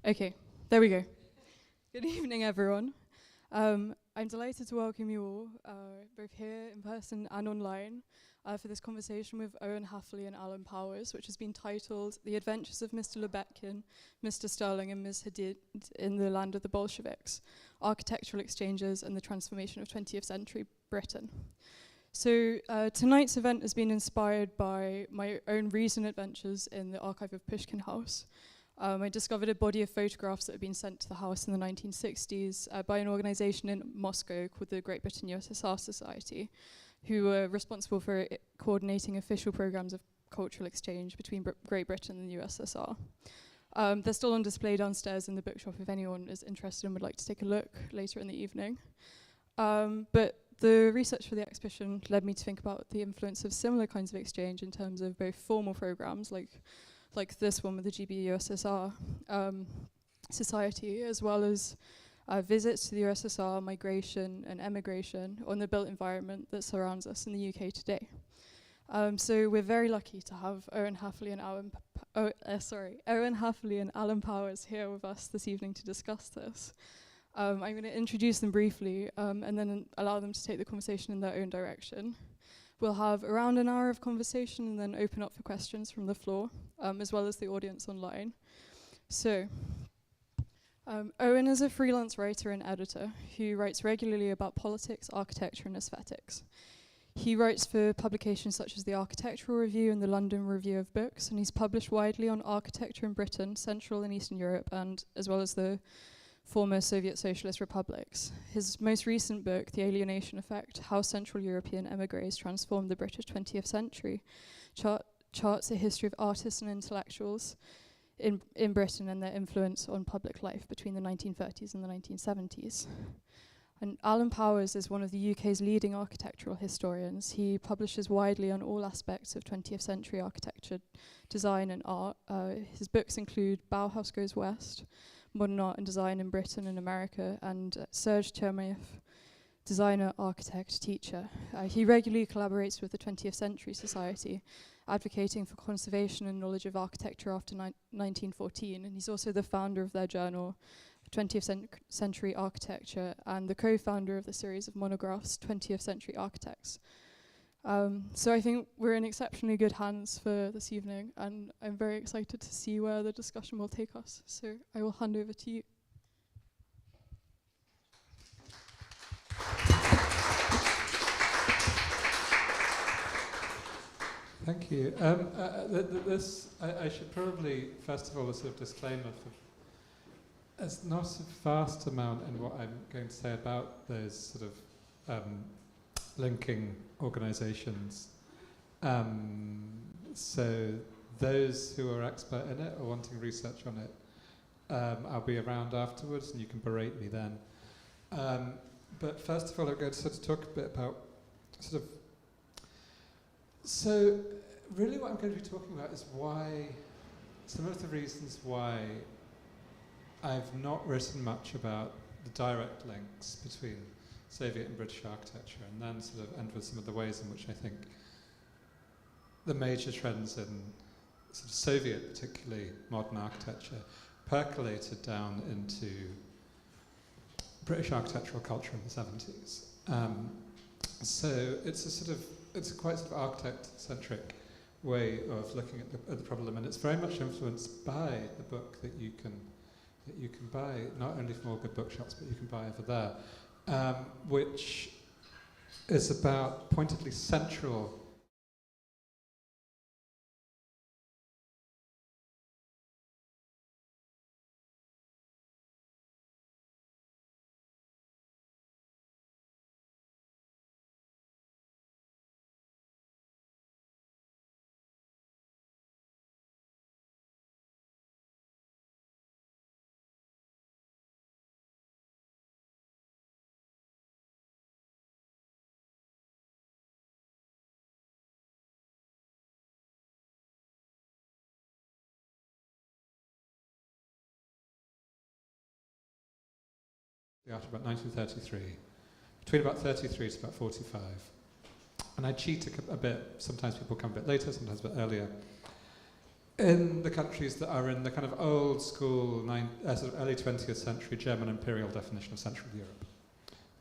Okay, there we go. Good evening, everyone. I'm delighted to welcome you all, both here in person and online, for this conversation with Owen Hafley and Alan Powers, which has been titled The Adventures of Mr. Lubetkin, Mr. Stirling and Ms. Hadid in the Land of the Bolsheviks, Architectural Exchanges and the Transformation of 20th Century Britain. So tonight's event has been inspired by my own recent adventures in the archive of Pushkin House. I discovered a body of photographs that had been sent to the house in the 1960s by an organization in Moscow called the Great Britain USSR Society, who were responsible for coordinating official programs of cultural exchange between Great Britain and the USSR. They're still on display downstairs in the bookshop if anyone is interested and would like to take a look later in the evening. But the research for the exhibition led me to think about the influence of similar kinds of exchange in terms of both formal programs like this one with the GB USSR Society, as well as visits to the USSR, migration and emigration on the built environment that surrounds us in the UK today. So we're very lucky to have Owen Hafley and Alan Powers here with us this evening to discuss this. I'm going to introduce them briefly and then allow them to take the conversation in their own direction. We'll have around an hour of conversation and then open up for questions from the floor, as well as the audience online. So, Owen is a freelance writer and editor who writes regularly about politics, architecture and aesthetics. He writes for publications such as the Architectural Review and the London Review of Books, and he's published widely on architecture in Britain, Central and Eastern Europe, and as well as the former Soviet Socialist republics. His most recent book, The Alienation Effect, How Central European Emigres Transformed the British 20th Century, charts a history of artists and intellectuals in Britain and their influence on public life between the 1930s and the 1970s. And Alan Powers is one of the UK's leading architectural historians. He publishes widely on all aspects of 20th century architecture, design and art. His books include Bauhaus Goes West, Modern Art and Design in Britain and America, and Serge Chermayeff, designer, architect, teacher. He regularly collaborates with the 20th Century Society, advocating for conservation and knowledge of architecture after 1914, and he's also the founder of their journal, 20th Century Architecture, and the co-founder of the series of monographs, 20th Century Architects. So I think we're in exceptionally good hands for this evening, and I'm very excited to see where the discussion will take us. So I will hand over to you. Thank you. I should probably, first of all, a sort of disclaimer. There's not a vast amount in what I'm going to say about those sort of linking organisations. So those who are expert in it or wanting research on it, I'll be around afterwards and you can berate me then. But first of all, I'm going to sort of talk a bit about so really what I'm going to be talking about is why, some of the reasons why I've not written much about the direct links between Soviet and British architecture, and then sort of end with some of the ways in which I think the major trends in sort of Soviet, particularly modern architecture, percolated down into British architectural culture in the 70s. So it's a quite sort of architect-centric way of looking at the problem, and it's very much influenced by the book that you can buy, not only from all good bookshops, but you can buy over there, which is about pointedly central the art about 1933, between about 33 to about 45. And I cheat a bit, sometimes people come a bit later, sometimes a bit earlier. in the countries that are in the kind of old school sort of early 20th century German imperial definition of Central Europe,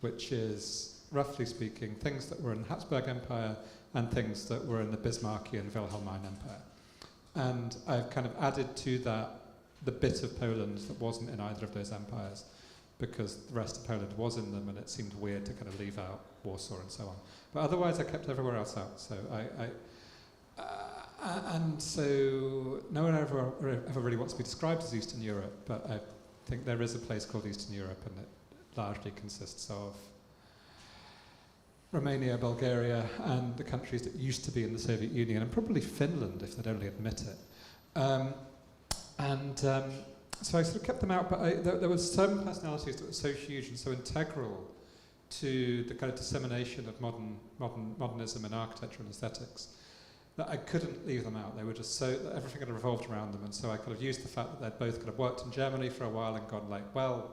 which is, roughly speaking, things that were in the Habsburg Empire and things that were in the Bismarckian Wilhelmine Empire. And I've kind of added to that the bit of Poland that wasn't in either of those empires, because the rest of Poland was in them and it seemed weird to kind of leave out Warsaw and so on. But otherwise I kept everywhere else out. So and so no one ever really wants to be described as Eastern Europe, but I think there is a place called Eastern Europe, and it largely consists of Romania, Bulgaria, and the countries that used to be in the Soviet Union, and probably Finland if they'd only admit it. So I sort of kept them out, but there were some personalities that were so huge and so integral to the kind of dissemination of modernism in architecture and aesthetics that I couldn't leave them out. They were just so, everything had revolved around them, and so I kind of used the fact that they'd both kind of worked in Germany for a while and gone like, well,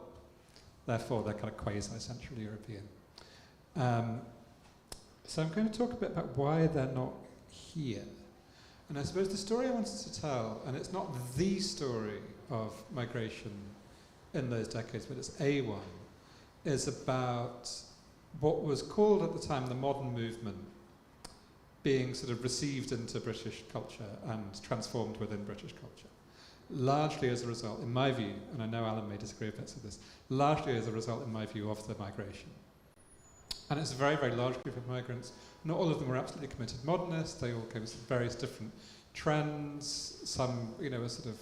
therefore they're kind of quasi-Central European. So I'm going to talk a bit about why they're not here. And I suppose the story I wanted to tell, and it's not the story of migration in those decades, but it's a one, is about what was called at the time the modern movement being sort of received into British culture and transformed within British culture. Largely as a result, in my view, and I know Alan may disagree with bits of this, largely as a result, in my view, of the migration. And it's a very, very large group of migrants. Not all of them were absolutely committed modernists. They all came with various different trends. Some, were sort of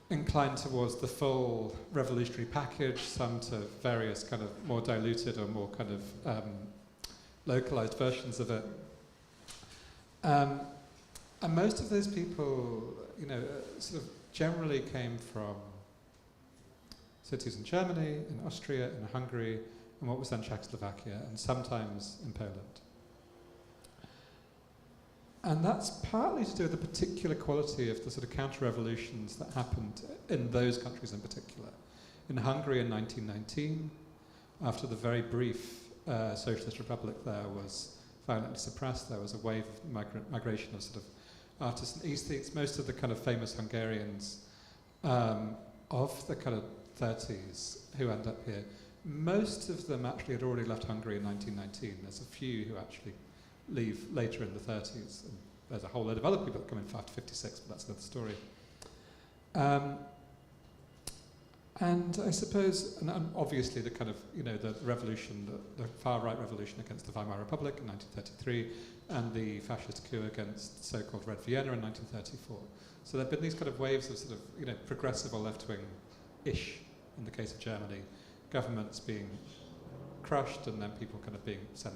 inclined towards the full revolutionary package, some to various kind of more diluted or more kind of localized versions of it. And most of those people, sort of generally came from cities in Germany, in Austria, in Hungary, and what was then Czechoslovakia, and sometimes in Poland. And that's partly to do with the particular quality of the sort of counter-revolutions that happened in those countries in particular. In Hungary in 1919, after the very brief Socialist Republic there was violently suppressed, there was a wave of migration of sort of artists and aesthetes. Most of the kind of famous Hungarians of the kind of 30s who end up here, most of them actually had already left Hungary in 1919. There's a few who actually leave later in the 30s. And there's a whole load of other people that come in after 56, but that's another story. And I suppose, and obviously the kind of, the revolution, the far-right revolution against the Weimar Republic in 1933, and the fascist coup against so-called Red Vienna in 1934. So there have been these kind of waves of sort of, progressive or left-wing-ish, in the case of Germany, governments being crushed and then people kind of being sent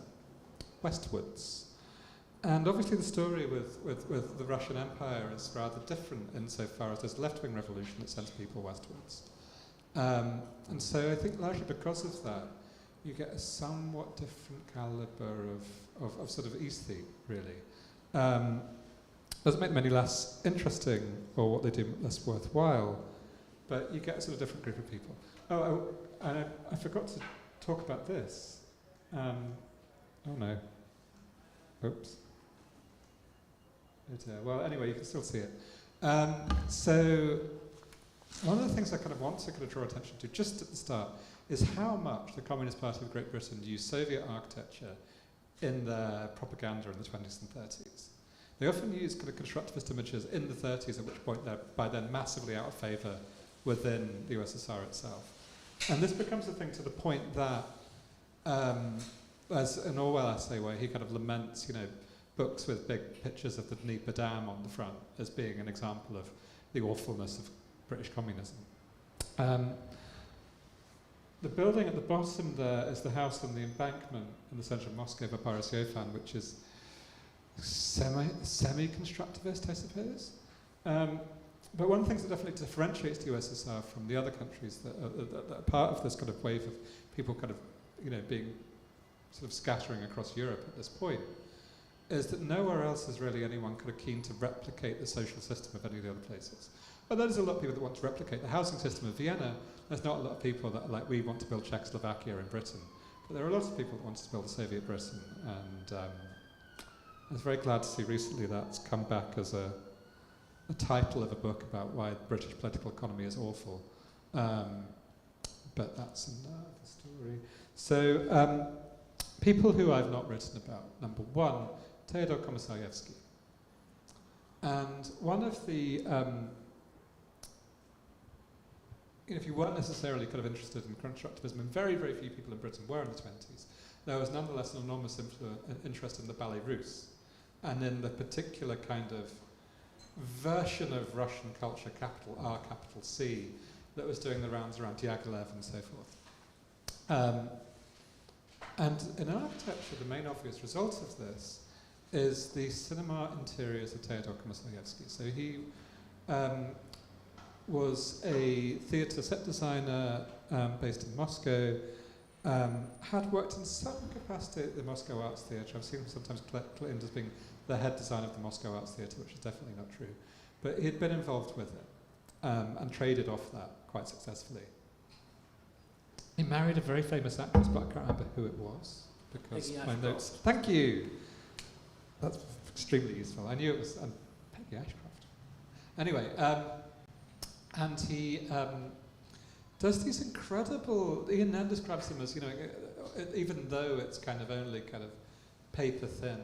westwards. And obviously the story with the Russian Empire is rather different insofar as there's a left-wing revolution that sends people westwards. And so I think largely because of that, you get a somewhat different caliber of sort of aesthete, really. Doesn't make them any less interesting or what they do less worthwhile, but you get a sort of different group of people. And I forgot to talk about this. Oh no. Oops. Well, anyway, you can still see it. So one of the things I kind of want to kind of draw attention to just at the start is how much the Communist Party of Great Britain used Soviet architecture in their propaganda in the 20s and 30s. They often use kind of constructivist images in the 30s, at which point they're by then massively out of favour within the USSR itself. And this becomes a thing to the point that, as an Orwell essay where he kind of laments, books with big pictures of the Dnieper Dam on the front as being an example of the awfulness of British communism. The building at the bottom there is the house on the embankment in the centre of Moscow by Boris Yofan, which is semi-constructivist, I suppose. But one of the things that definitely differentiates the USSR from the other countries that are part of this kind of wave of people kind of, being sort of scattering across Europe at this point, is that nowhere else is really anyone kind of keen to replicate the social system of any of the other places. Well, there's a lot of people that want to replicate the housing system of Vienna. There's not a lot of people that are like, we want to build Czechoslovakia in Britain. But there are lots of people that want to build a Soviet Britain. And I was very glad to see recently that's come back as a a title of a book about why the British political economy is awful. But that's another story. So people who I've not written about. Number one, Theodor Komasaryevsky. And one of the, if you weren't necessarily kind of interested in constructivism, and very, very few people in Britain were in the 20s, there was nonetheless an enormous interest in the Ballet Russe, and in the particular kind of version of Russian culture, capital R, capital C, that was doing the rounds around Diaghilev and so forth. And in architecture, the main obvious result of this is the cinema interiors of Theodor Komasaryevsky. So he was a theatre set designer based in Moscow, had worked in some capacity at the Moscow Arts Theatre. I've seen him sometimes claimed as being the head designer of the Moscow Arts Theatre, which is definitely not true. But he'd been involved with it and traded off that quite successfully. He married a very famous actress, but I can't remember who it was because my notes. Thank you. That's extremely useful. I knew it was Peggy Ashcroft. Anyway, and he does these incredible. Ian Nan describes them as, even though it's kind of only kind of paper thin,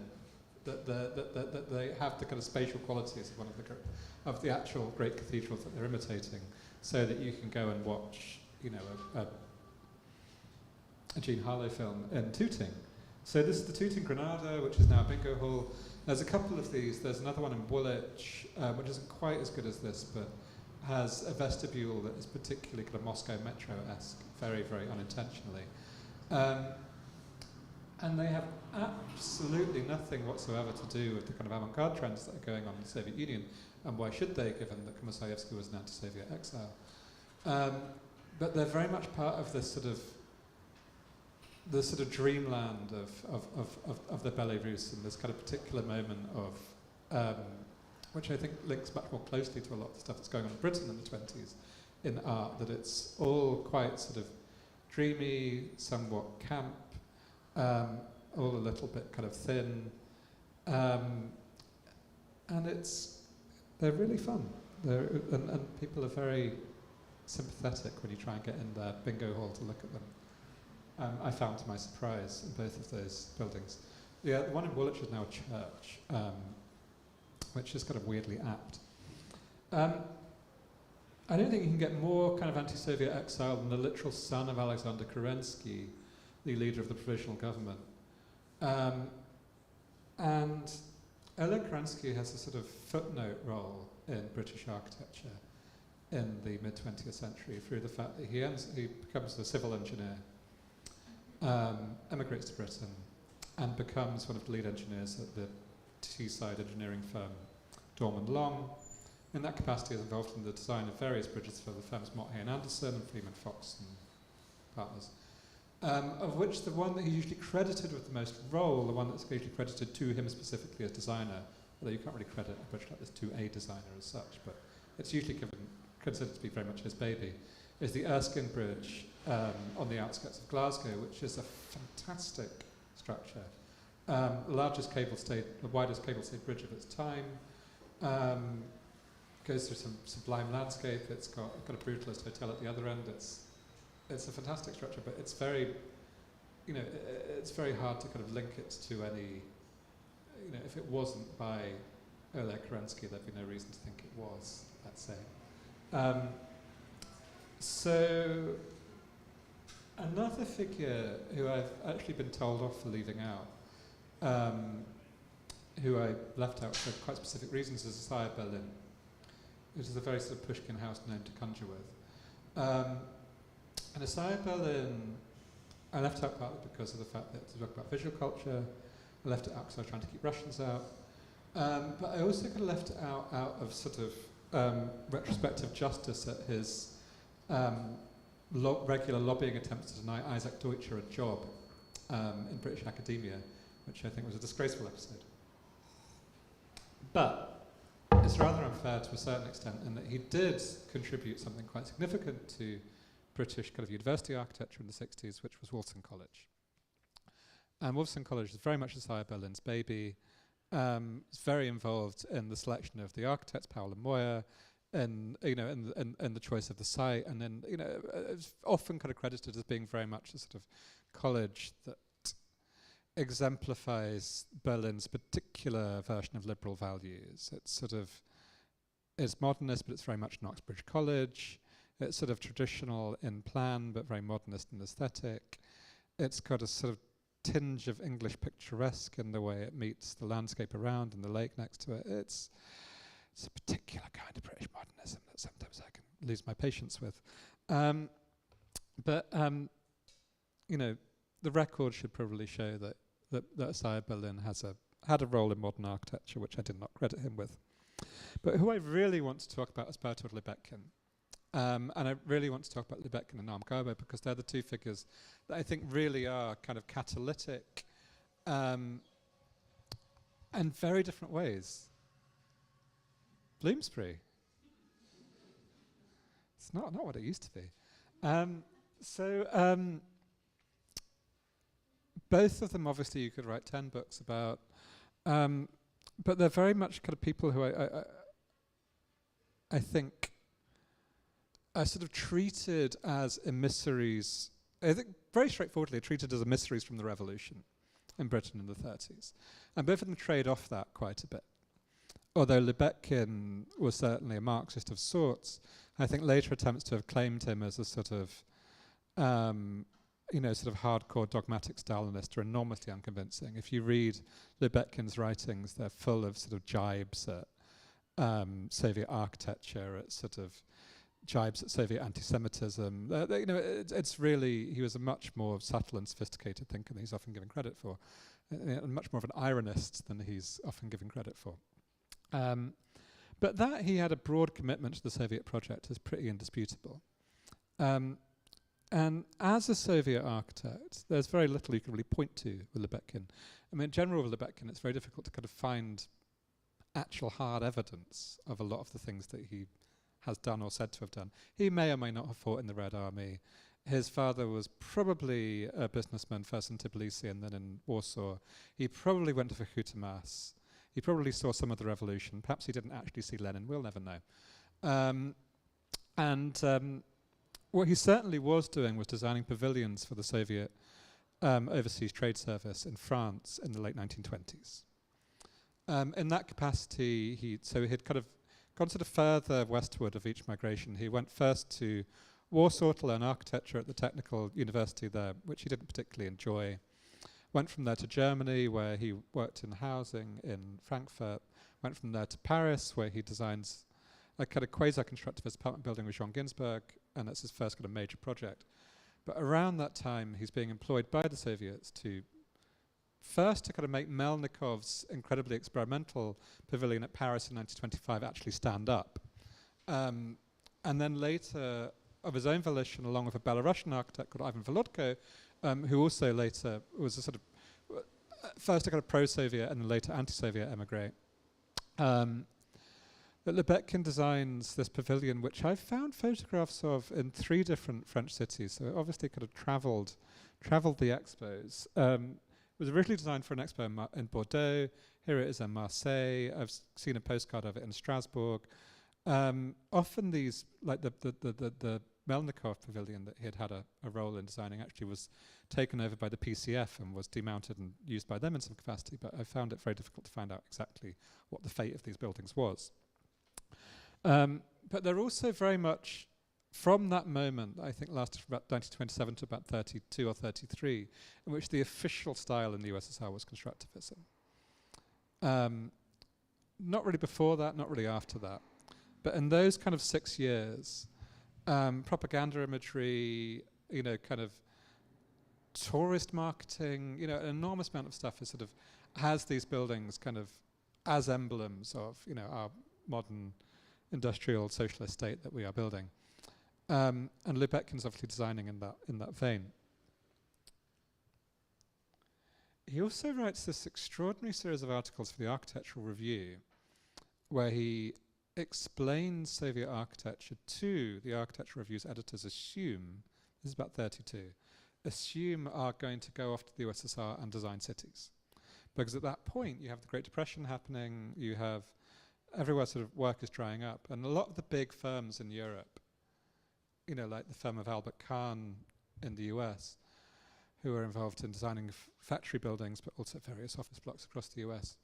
that they have the kind of spatial qualities of one of the actual great cathedrals that they're imitating, so that you can go and watch, a Jean Harlow film in Tooting. So this is the Tooting Granada, which is now a bingo hall. There's a couple of these. There's another one in Woolwich, which isn't quite as good as this, but has a vestibule that is particularly kind of Moscow Metro-esque, very, very unintentionally. And they have absolutely nothing whatsoever to do with the kind of avant-garde trends that are going on in the Soviet Union, and why should they, given that Komasaryevsky was an anti-Soviet exile. But they're very much part of this sort of dreamland of the Ballet Russe, and this kind of particular moment of, which I think links much more closely to a lot of the stuff that's going on in Britain in the 20s in art, that it's all quite sort of dreamy, somewhat camp, all a little bit kind of thin, and they're really fun. And people are very sympathetic when you try and get in their bingo hall to look at them. I found, to my surprise, in both of those buildings. The one in Woolwich is now a church, which is kind of weirdly apt. I don't think you can get more kind of anti-Soviet exile than the literal son of Alexander Kerensky, the leader of the provisional government. And Oleg Kerensky has a sort of footnote role in British architecture in the mid-20th century through the fact that he becomes a civil engineer, emigrates to Britain, and becomes one of the lead engineers at the Teesside engineering firm Dorman Long. In that capacity, is involved in the design of various bridges for the firms Motthay and Anderson and Freeman Fox and partners, of which the one that he's usually credited with the most role, the one that's usually credited to him specifically as designer, although you can't really credit a bridge like this to a designer as such, but it's usually considered to be very much his baby, is the Erskine Bridge on the outskirts of Glasgow, which is a fantastic structure. The widest cable-stayed bridge of its time. Goes through some sublime landscape. It's got a brutalist hotel at the other end. It's a fantastic structure, but it's very, it's very hard to kind of link it to any, if it wasn't by Oleg Kerensky, there'd be no reason to think it was, let's say. So another figure who I've actually been told off for leaving out, who I left out for quite specific reasons, is Isaiah Berlin, which is a very sort of Pushkin house name to conjure with. And Isaiah Berlin, I left out partly because of the fact that to talk about visual culture, I left it out because I was trying to keep Russians out. But I also kind of left it out of sort of retrospective justice at his regular lobbying attempts to deny Isaac Deutscher a job in British academia, which I think was a disgraceful episode. But it's rather unfair to a certain extent in that he did contribute something quite significant to British kind of university architecture in the 60s, which was Wolfson College. And Wolfson College is very much Isaiah Berlin's baby. is very involved in the selection of the architects, Powell and Moyer, and the choice of the site, and then it's often kind of credited as being very much a sort of college that exemplifies Berlin's particular version of liberal values. It's modernist, but it's very much an Oxbridge College. It's sort of traditional in plan, but very modernist in aesthetic. It's got a sort of tinge of English picturesque in the way it meets the landscape around and the lake next to it. It's a particular kind of British modernism that sometimes I can lose my patience with. The record should probably show that Isaiah Berlin had a role in modern architecture, which I did not credit him with. But who I really want to talk about is Bertold Lubetkin. And I really want to talk about Lubetkin and Noam Garbo because they're the two figures that I think really are kind of catalytic in very different ways. Bloomsbury. It's not what it used to be. Both of them, obviously, you could write 10 books about, but they're very much kind of people who I think are sort of treated as emissaries. I think very straightforwardly treated as emissaries from the revolution in Britain in the 30s. And both of them trade off that quite a bit. Although Lubetkin was certainly a Marxist of sorts, I think later attempts to have claimed him as a sort of hardcore dogmatic Stalinist are enormously unconvincing. If you read Lubetkin's writings, they're full of sort of jibes at Soviet architecture, at sort of jibes at Soviet anti-Semitism. It's really, he was a much more subtle and sophisticated thinker than he's often given credit for, and much more of an ironist than he's often given credit for. But that he had a broad commitment to the Soviet project is pretty indisputable. And as a Soviet architect, there's very little you can really point to with Lubetkin. I mean, in general with Lubetkin, it's very difficult to kind of find actual hard evidence of a lot of the things that he has done or said to have done. He may or may not have fought in the Red Army. His father was probably a businessman, first in Tbilisi and then in Warsaw. He probably went to Vykhutemas. He probably saw some of the revolution. Perhaps he didn't actually see Lenin. We'll never know. What he certainly was doing was designing pavilions for the Soviet Overseas Trade Service in France in the late 1920s. In that capacity, he'd kind of gone sort of further westward of each migration. He went first to Warsaw to learn architecture at the Technical University there, which he didn't particularly enjoy. Went from there to Germany, where he worked in housing in Frankfurt. Went from there to Paris, where he designs a kind of quasi-constructivist apartment building with Jean Ginsberg, and that's his first kind of major project. But around that time, he's being employed by the Soviets to kind of make Melnikov's incredibly experimental pavilion at Paris in 1925 actually stand up. And then later, of his own volition, along with a Belarusian architect called Ivan Volodko, who also later was a sort of first a kind of pro-Soviet and then later anti-Soviet emigre. That Lubetkin designs this pavilion, which I've found photographs of in 3 different French cities. So it obviously could have travelled the expos. It was originally designed for an expo in Bordeaux. Here it is in Marseille. I've seen a postcard of it in Strasbourg. Often these, like the Melnikov pavilion that he had a role in designing, actually was taken over by the PCF and was demounted and used by them in some capacity. But I found it very difficult to find out exactly what the fate of these buildings was. But they're also very much, from that moment, I think lasted from about 1927 to about 32 or 33, in which the official style in the USSR was constructivism. Not really before that, not really after that. But in those kind of 6 years, propaganda imagery, kind of tourist marketing, an enormous amount of stuff is sort of has these buildings kind of as emblems of, our modern industrial socialist state that we are building. And Lubetkin's obviously designing in that vein. He also writes this extraordinary series of articles for the Architectural Review, where he explains Soviet architecture to the Architectural Review's editors assume, this is about 32, assume are going to go off to the USSR and design cities. because at that point you have the Great Depression happening, you have everywhere sort of work is drying up, and a lot of the big firms in Europe, like the firm of Albert Kahn in the US, who are involved in designing factory buildings, but also various office blocks across the US,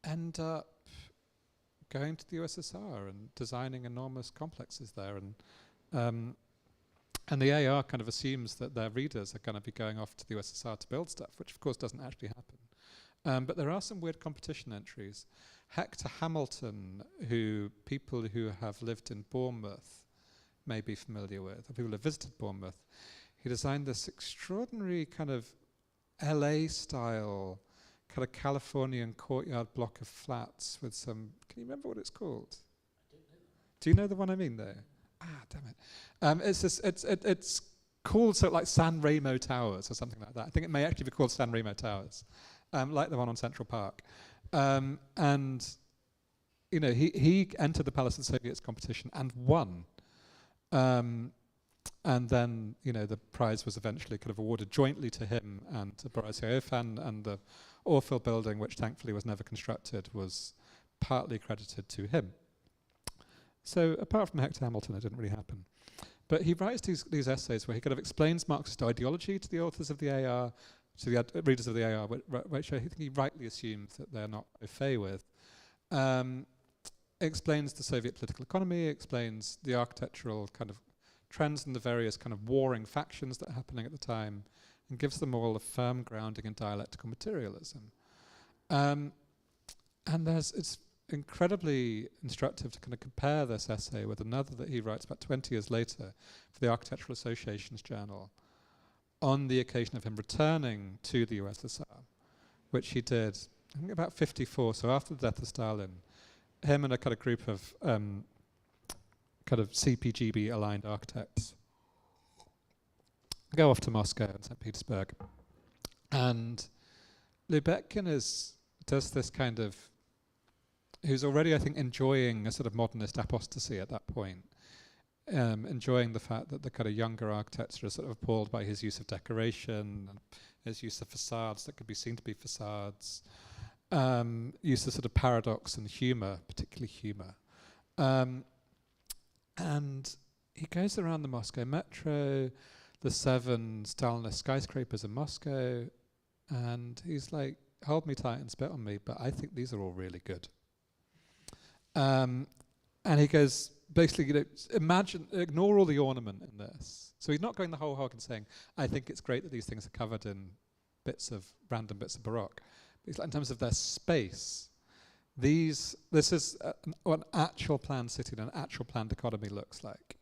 end up going to the USSR and designing enormous complexes there, and the AR kind of assumes that their readers are going to be going off to the USSR to build stuff, which of course doesn't actually happen. But there are some weird competition entries. Hector Hamilton, who people who have lived in Bournemouth may be familiar with, or people who have visited Bournemouth, he designed this extraordinary kind of LA-style kind of Californian courtyard block of flats with some, can you remember what it's called? I don't know. Do you know the one I mean there? Damn it. It's called like San Remo Towers or something like that. I think it may actually be called San Remo Towers, like the one on Central Park. And he entered the Palace of the Soviets competition and won. And then, the prize was eventually kind of awarded jointly to him and to Boris Yeltsin, and the Orville building, which thankfully was never constructed, was partly credited to him. So apart from Hector Hamilton, it didn't really happen. But he writes these essays where he kind of explains Marxist ideology to the authors of the AR, to the readers of the AR, which I think he rightly assumes that they're not au fait with. Explains the Soviet political economy, explains the architectural kind of trends and the various kind of warring factions that are happening at the time, and gives them all a firm grounding in dialectical materialism. And it's incredibly instructive to kind of compare this essay with another that he writes about 20 years later for the Architectural Association's Journal on the occasion of him returning to the USSR, which he did, I think about 54, so after the death of Stalin. Him and a kind of group of kind of CPGB-aligned architects go off to Moscow and St. Petersburg. And Lubetkin does this kind of, who's already, I think, enjoying a sort of modernist apostasy at that point, enjoying the fact that the kind of younger architects are sort of appalled by his use of decoration, and his use of facades that could be seen to be facades, use of sort of paradox and humour, particularly humour. And he goes around the Moscow metro, the 7 Stalinist skyscrapers in Moscow, and he's like, hold me tight and spit on me, but I think these are all really good. And he goes, basically, ignore all the ornament in this. So he's not going the whole hog and saying, I think it's great that these things are covered in random bits of Baroque. But he's like, in terms of their space, this is what an actual planned city and an actual planned economy looks like.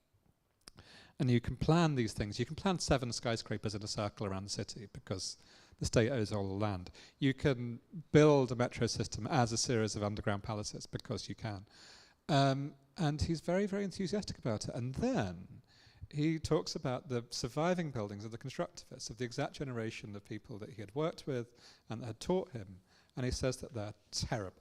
And you can plan these things. You can plan 7 skyscrapers in a circle around the city because the state owns all the land. You can build a metro system as a series of underground palaces because you can. And he's very, very enthusiastic about it. And then he talks about the surviving buildings of the constructivists, of the exact generation of people that he had worked with and that had taught him. And he says that they're terrible.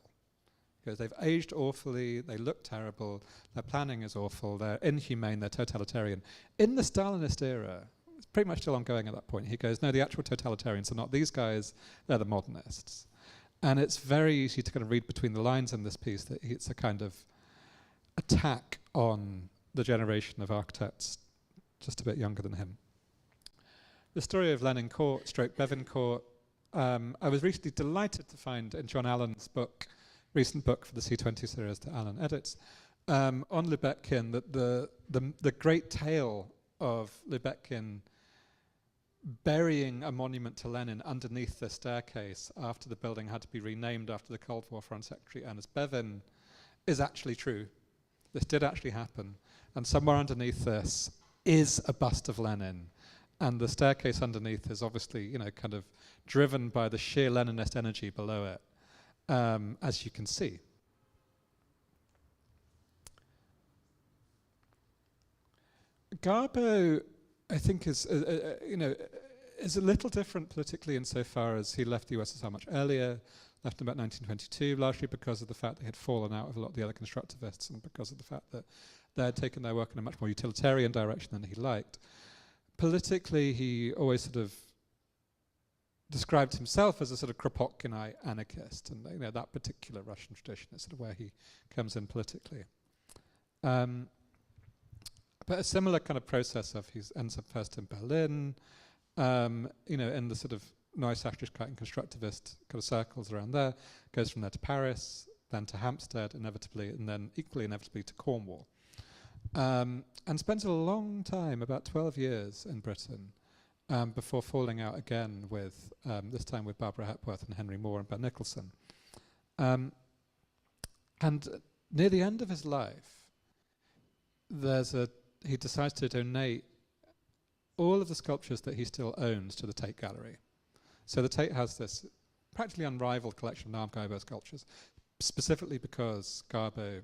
Because they've aged awfully, they look terrible, their planning is awful, they're inhumane, they're totalitarian. In the Stalinist era, it's pretty much still ongoing at that point, he goes, no, the actual totalitarians are not these guys, they're the modernists. And it's very easy to kind of read between the lines in this piece that it's a kind of attack on the generation of architects just a bit younger than him. The story of Lenin Court, stroke Bevin Court, I was recently delighted to find in John Allen's recent book for the C20 series that Alan edits, on Lubetkin, that the great tale of Lubetkin burying a monument to Lenin underneath the staircase after the building had to be renamed after the Cold War Foreign Secretary Ernest Bevin is actually true. This did actually happen. And somewhere underneath this is a bust of Lenin. And the staircase underneath is obviously, kind of driven by the sheer Leninist energy below it. As you can see. Garbo, I think, is a little different politically insofar as he left the USSR much earlier, left in about 1922, largely because of the fact they had fallen out with a lot of the other constructivists and because of the fact that they had taken their work in a much more utilitarian direction than he liked. Politically, he always sort of described himself as a sort of Kropotkinite anarchist, and that particular Russian tradition is sort of where he comes in politically. But a similar kind of process of he ends up first in Berlin, in the sort of Neusachlichkeit and constructivist kind of circles around there, goes from there to Paris, then to Hampstead inevitably, and then equally inevitably to Cornwall. And spends a long time, about 12 years in Britain, before falling out again with, this time with Barbara Hepworth and Henry Moore and Ben Nicholson. And near the end of his life, he decides to donate all of the sculptures that he still owns to the Tate Gallery. So the Tate has this practically unrivaled collection of Naum Garbo sculptures, specifically because Garbo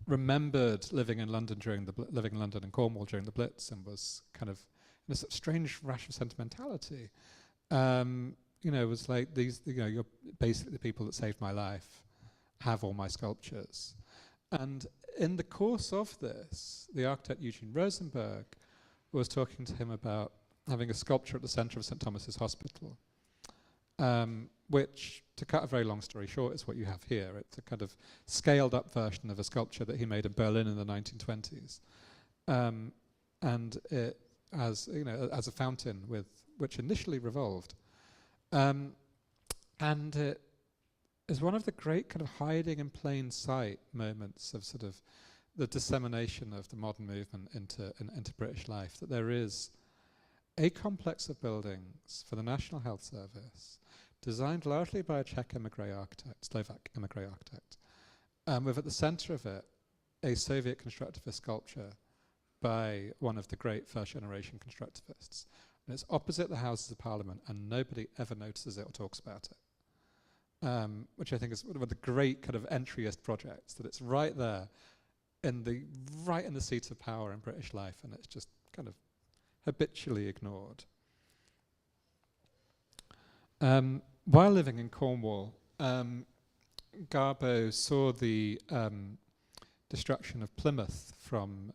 remembered living in London and Cornwall during the Blitz, and was kind of in a sort of strange rush of sentimentality. It was like you're basically the people that saved my life, have all my sculptures. And in the course of this, the architect Eugene Rosenberg was talking to him about having a sculpture at the centre of St. Thomas's Hospital, which, to cut a very long story short, is what you have here. It's a kind of scaled-up version of a sculpture that he made in Berlin in the 1920s, and it as a fountain which initially revolved, and it is one of the great kind of hiding in plain sight moments of sort of the dissemination of the modern movement into British life, that there is a complex of buildings for the National Health Service, designed largely by a Slovak emigre architect, with at the centre of it a Soviet constructivist sculpture by one of the great first-generation constructivists. And it's opposite the Houses of Parliament, and nobody ever notices it or talks about it, which I think is one of the great kind of entryist projects, that it's right there, in the seat of power in British life, and it's just kind of habitually ignored. While living in Cornwall, Garbo saw the destruction of Plymouth from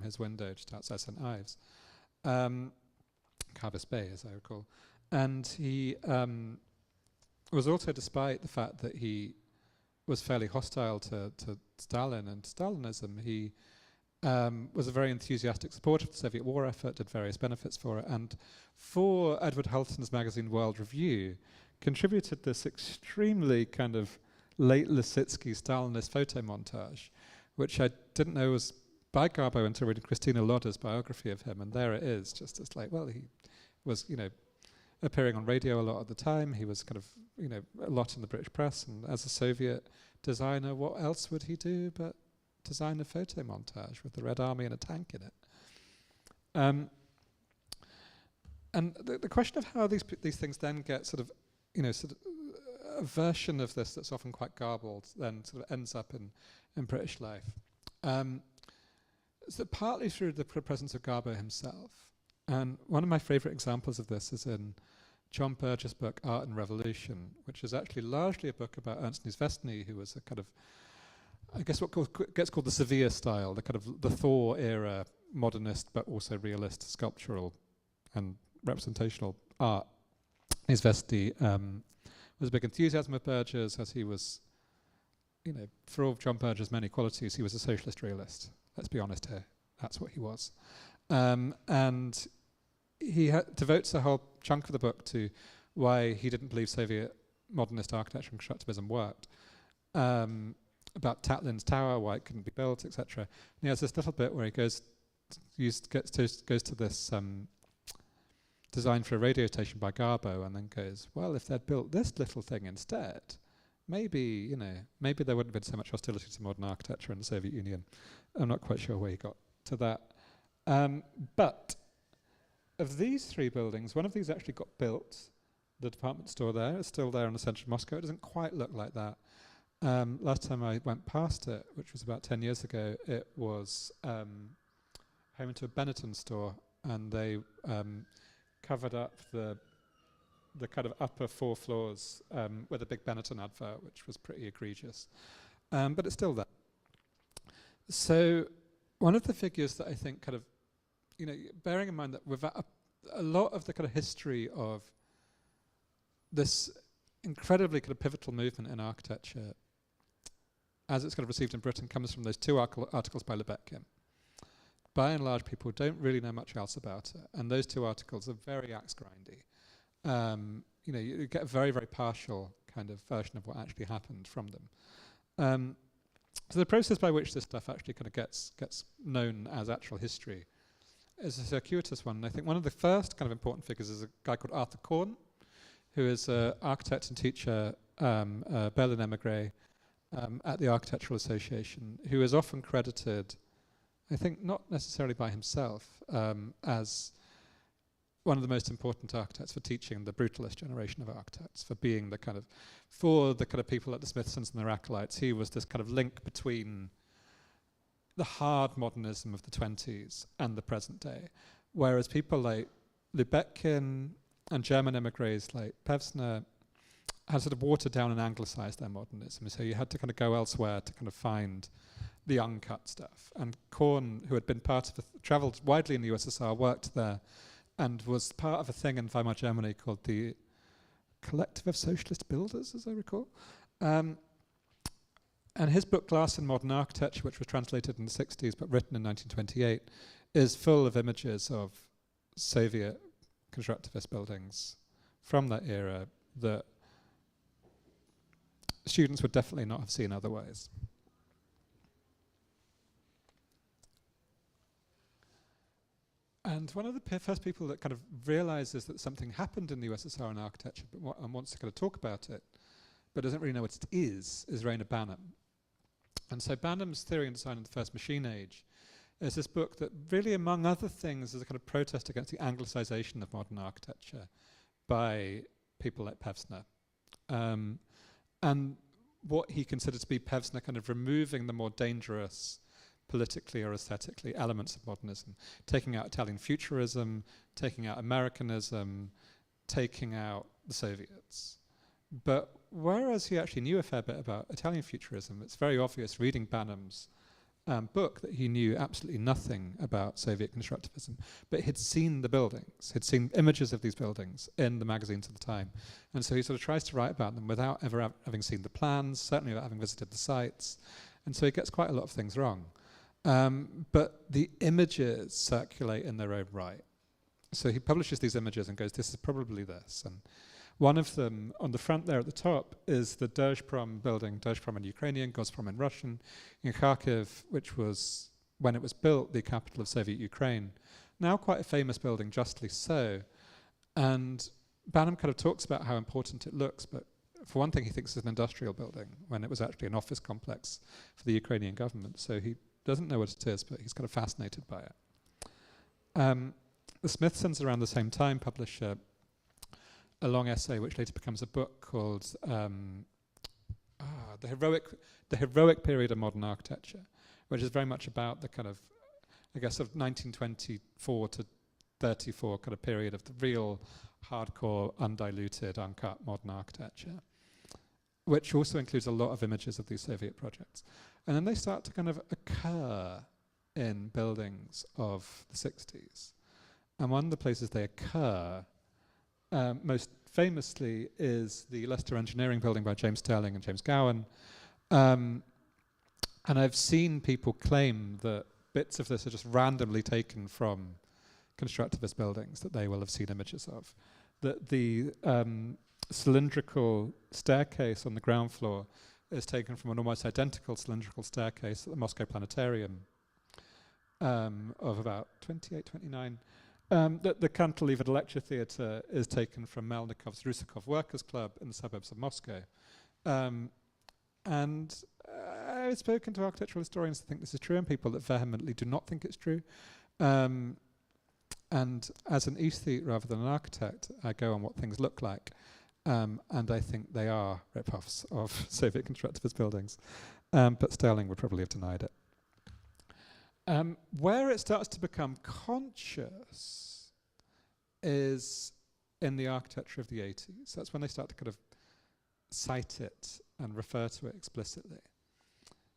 his window just outside St Ives, Carvis Bay, as I recall, and he was also, despite the fact that he was fairly hostile to Stalin and Stalinism, he was a very enthusiastic supporter of the Soviet war effort, did various benefits for it, and for Edward Hulton's magazine World Review, contributed this extremely kind of late Lisitsky Stalinist photo montage, which I didn't know was by Garbo until reading Christina Lodder's biography of him, and there it is, just as like, well, he was, appearing on radio a lot at the time, he was kind of, a lot in the British press, and as a Soviet designer, what else would he do but design a photo montage with the Red Army and a tank in it? And the question of how these things then get sort of a version of this that's often quite garbled, then sort of ends up in British life. So partly through the presence of Garbo himself, and one of my favourite examples of this is in John Burge's book Art and Revolution, which is actually largely a book about Ernst Neuzvestny, who was a kind of, I guess what gets called the Severe style, the kind of the Thaw era modernist but also realist sculptural and representational art. Neuzvestny was a big enthusiasm of Burge's, as he was, for all of John Burge's many qualities, he was a socialist realist. Let's be honest here, that's what he was. And he devotes a whole chunk of the book to why he didn't believe Soviet modernist architecture and constructivism worked. About Tatlin's Tower, why it couldn't be built, etc. And he has this little bit where he goes to this design for a radio station by Garbo, and then goes, well, if they'd built this little thing instead, maybe there wouldn't have been so much hostility to modern architecture in the Soviet Union. I'm not quite sure where he got to that. But of these three buildings, one of these actually got built. The department store there is still there in the centre of Moscow. It doesn't quite look like that. Last time I went past it, which was about 10 years ago, it was home to a Benetton store, and they covered up the kind of upper 4 floors with a big Benetton advert, which was pretty egregious. But it's still there. So one of the figures that I think kind of, bearing in mind that a lot of the kind of history of this incredibly kind of pivotal movement in architecture, as it's kind of received in Britain, comes from those two articles by Lubetkin. By and large, people don't really know much else about it, and those two articles are very axe-grindy. You get a very, very partial kind of version of what actually happened from them. So the process by which this stuff actually kind of gets known as actual history is a circuitous one. And I think one of the first kind of important figures is a guy called Arthur Korn, who is an architect and teacher, Berlin emigre, at the Architectural Association, who is often credited, I think not necessarily by himself, as one of the most important architects for teaching the brutalist generation of architects, for being for the kind of people like the Smithsons and their acolytes. He was this kind of link between the hard modernism of the 20s and the present day, whereas people like Lubetkin and German emigres like Pevsner had sort of watered down and anglicised their modernism. So you had to kind of go elsewhere to kind of find the uncut stuff. And Korn, who had been travelled widely in the USSR, worked there, and was part of a thing in Weimar Germany called the Collective of Socialist Builders, as I recall. And his book, Glass in Modern Architecture, which was translated in the 60s but written in 1928, is full of images of Soviet constructivist buildings from that era that students would definitely not have seen otherwise. And one of the first people that kind of realizes that something happened in the USSR in architecture and wants to kind of talk about it, but doesn't really know what it is Rainer Banham. And so Banham's Theory and Design in the First Machine Age is this book that really, among other things, is a kind of protest against the anglicization of modern architecture by people like Pevsner. And what he considered to be Pevsner kind of removing the more dangerous politically or aesthetically elements of modernism, taking out Italian futurism, taking out Americanism, taking out the Soviets. But whereas he actually knew a fair bit about Italian futurism, it's very obvious reading Banham's book that he knew absolutely nothing about Soviet constructivism, but he'd seen the buildings, he'd seen images of these buildings in the magazines of the time. And so he sort of tries to write about them without ever having seen the plans, certainly without having visited the sites. And so he gets quite a lot of things wrong. But the images circulate in their own right. So he publishes these images and goes, this is probably this. And one of them, on the front there at the top, is the Dozhprom building, Dozhprom in Ukrainian, Gazprom in Russian, in Kharkiv, which was, when it was built, the capital of Soviet Ukraine. Now quite a famous building, justly so. And Banham kind of talks about how important it looks, but for one thing, he thinks it's an industrial building, when it was actually an office complex for the Ukrainian government. So he doesn't know what it is, but he's kind of fascinated by it. The Smithsons around the same time publish a long essay which later becomes a book called the heroic period of modern architecture, which is very much about the kind of, I guess, of 1924 to 34 kind of period of the real hardcore, undiluted, uncut modern architecture, which also includes a lot of images of these Soviet projects. And then they start to kind of occur in buildings of the 60s. And one of the places they occur most famously is the Leicester Engineering Building by James Stirling and James Gowan. And I've seen people claim that bits of this are just randomly taken from constructivist buildings that they will have seen images of. That the cylindrical staircase on the ground floor is taken from an almost identical cylindrical staircase at the Moscow Planetarium of about 28, 29. That the cantilevered lecture theatre is taken from Melnikov's Rusakov Workers' Club in the suburbs of Moscow. And I've spoken to architectural historians that think this is true and people that vehemently do not think it's true. And as an aesthete rather than an architect, I go on what things look like. And I think they are rip-offs of Soviet constructivist buildings. But Stirling would probably have denied it. Where it starts to become conscious is in the architecture of the 80s. That's when they start to kind of cite it and refer to it explicitly.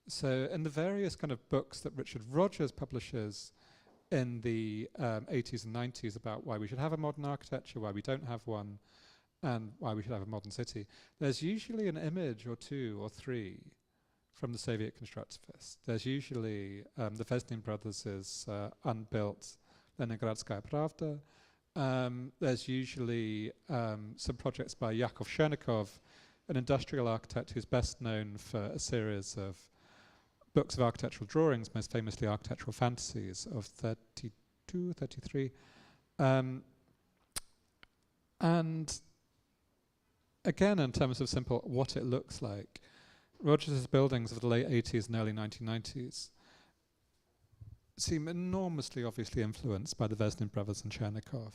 So in the various kind of books that Richard Rogers publishes in the 80s and 90s about why we should have a modern architecture, why we don't have one, and why we should have a modern city, there's usually an image or two or three from the Soviet constructivists. There's usually the Vesnin brothers' unbuilt Leningradskaya Pravda. There's usually some projects by Yakov Chernikov, an industrial architect who's best known for a series of books of architectural drawings, most famously Architectural Fantasies of 32, 33. And again, in terms of simple what it looks like, Rogers' buildings of the late 80s and early 1990s seem enormously obviously influenced by the Vesnin brothers and Chernikov.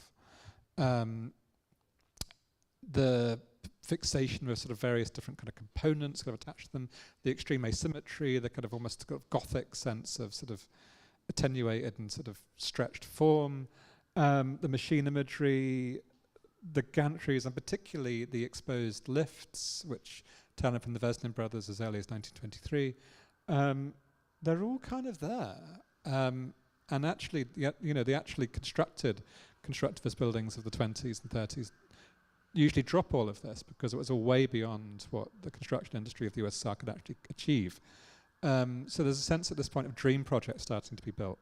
The fixation with sort of various different kind of components kind of attached to them, the extreme asymmetry, the kind of almost sort of Gothic sense of sort of attenuated and sort of stretched form, the machine imagery, the gantries, and particularly the exposed lifts, which turn up in the Vesnin brothers as early as 1923, they're all kind of there. And actually, the actually constructivist buildings of the 20s and 30s usually drop all of this because it was all way beyond what the construction industry of the USSR could actually achieve. So there's a sense at this point of dream projects starting to be built.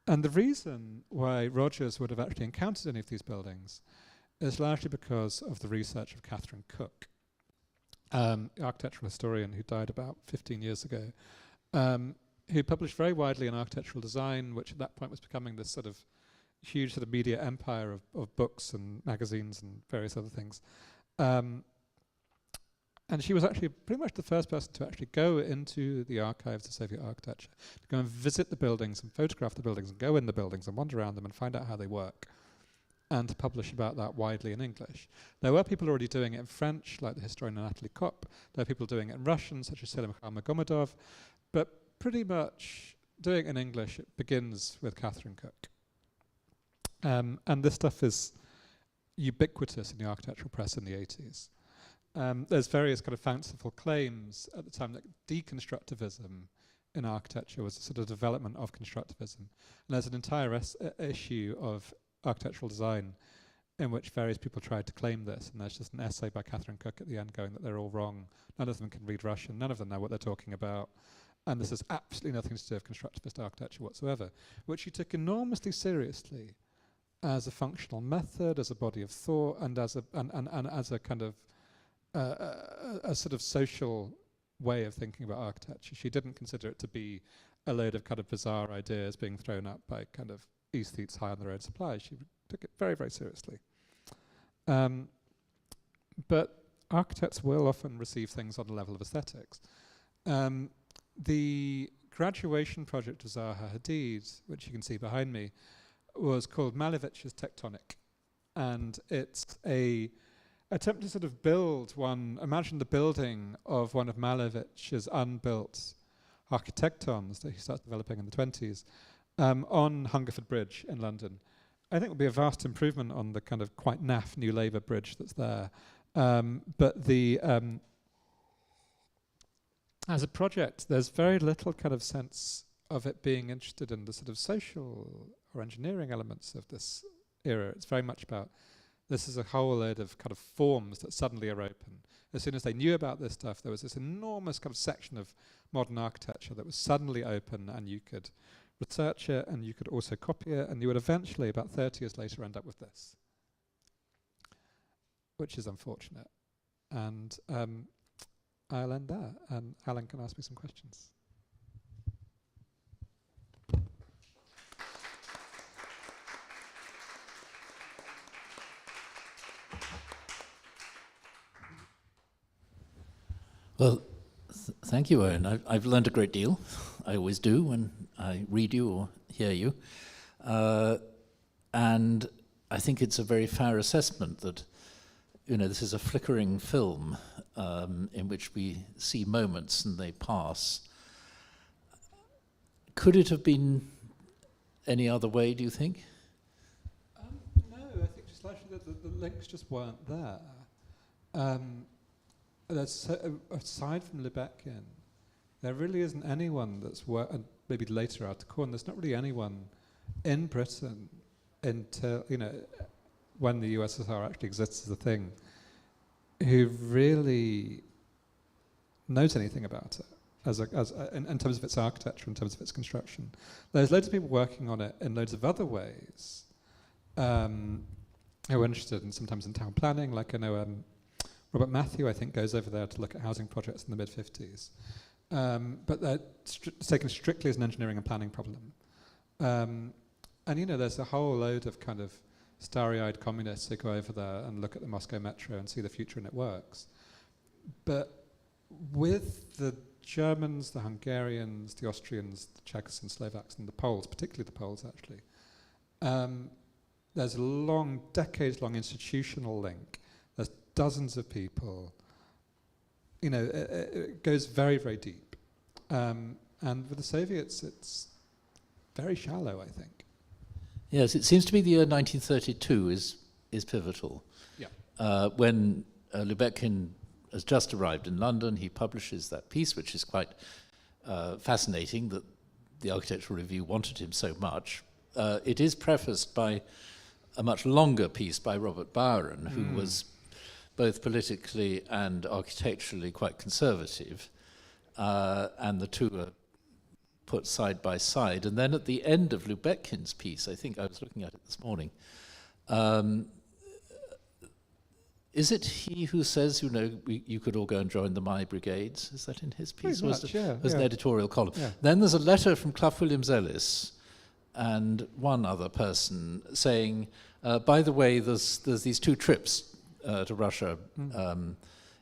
And the reason why Rogers would have actually encountered any of these buildings is largely because of the research of Catherine Cook, the architectural historian who died about 15 years ago, who published very widely in architectural design, which at that point was becoming this sort of huge sort of media empire of books and magazines and various other things. And she was actually pretty much the first person to actually go into the archives of Soviet architecture, to go and visit the buildings and photograph the buildings and go in the buildings and wander around them and find out how they work, and to publish about that widely in English. There were people already doing it in French, like the historian Natalie Kopp. There were people doing it in Russian, such as Selim Magomedov. But pretty much doing it in English, it begins with Catherine Cook. And this stuff is ubiquitous in the architectural press in the 80s. There's various kind of fanciful claims at the time that deconstructivism in architecture was a sort of development of constructivism. And there's an entire issue of architectural design in which various people tried to claim this, and there's just an essay by Catherine Cook at the end going that they're all wrong. None of them can read Russian, none of them know what they're talking about, and this has absolutely nothing to do with constructivist architecture whatsoever, which she took enormously seriously as a functional method, as a body of thought, and as a as a kind of a sort of social way of thinking about architecture. She didn't consider it to be a load of kind of bizarre ideas being thrown up by kind of aesthetes high on their own supply. She took it very, very seriously. But architects will often receive things on the level of aesthetics. The graduation project of Zaha Hadid, which you can see behind me, was called Malevich's Tectonic. And it's a attempt to sort of build imagine the building of one of Malevich's unbuilt architectons that he starts developing in the 20s on Hungerford Bridge in London. I think it would be a vast improvement on the kind of quite naff New Labour bridge that's there. But the as a project, there's very little kind of sense of it being interested in the sort of social or engineering elements of this era. It's very much about this is a whole load of kind of forms that suddenly are open. As soon as they knew about this stuff, there was this enormous kind of section of modern architecture that was suddenly open, and you could research it and you could also copy it, and you would eventually, about 30 years later, end up with this, which is unfortunate. And I'll end there, and Alan can ask me some questions. Well, thank you, Owen. I've learned a great deal. I always do when I read you or hear you. And I think it's a very fair assessment that, this is a flickering film in which we see moments and they pass. Could it have been any other way, do you think? No, I think just actually the links just weren't there. Aside from Lubetkin, there really isn't anyone that's and maybe later Articorn, there's not really anyone in Britain until, when the USSR actually exists as a thing, who really knows anything about it in terms of its architecture, in terms of its construction. There's loads of people working on it in loads of other ways who are interested in sometimes in town planning, like I know Robert Matthew, I think, goes over there to look at housing projects in the mid-50s. But they're taken strictly as an engineering and planning problem. And, there's a whole load of kind of starry-eyed communists who go over there and look at the Moscow metro and see the future and it works. But with the Germans, the Hungarians, the Austrians, the Czechs and Slovaks, and the Poles, particularly the Poles, actually, there's a decades-long institutional link. There's dozens of people. It goes very, very deep. And with the Soviets, it's very shallow, I think. Yes, it seems to me the year 1932 is pivotal. Yeah. When Lubetkin has just arrived in London, he publishes that piece, which is quite fascinating that the Architectural Review wanted him so much. It is prefaced by a much longer piece by Robert Byron, who was both politically and architecturally quite conservative, and the two are put side by side. And then at the end of Lubetkin's piece, I think I was looking at it this morning, is it he who says, you could all go and join the My Brigades? Is that in his piece? Pretty much, yeah. As an editorial column. Yeah. Then there's a letter from Clough Williams-Ellis and one other person saying, by the way, there's these 2 trips to Russia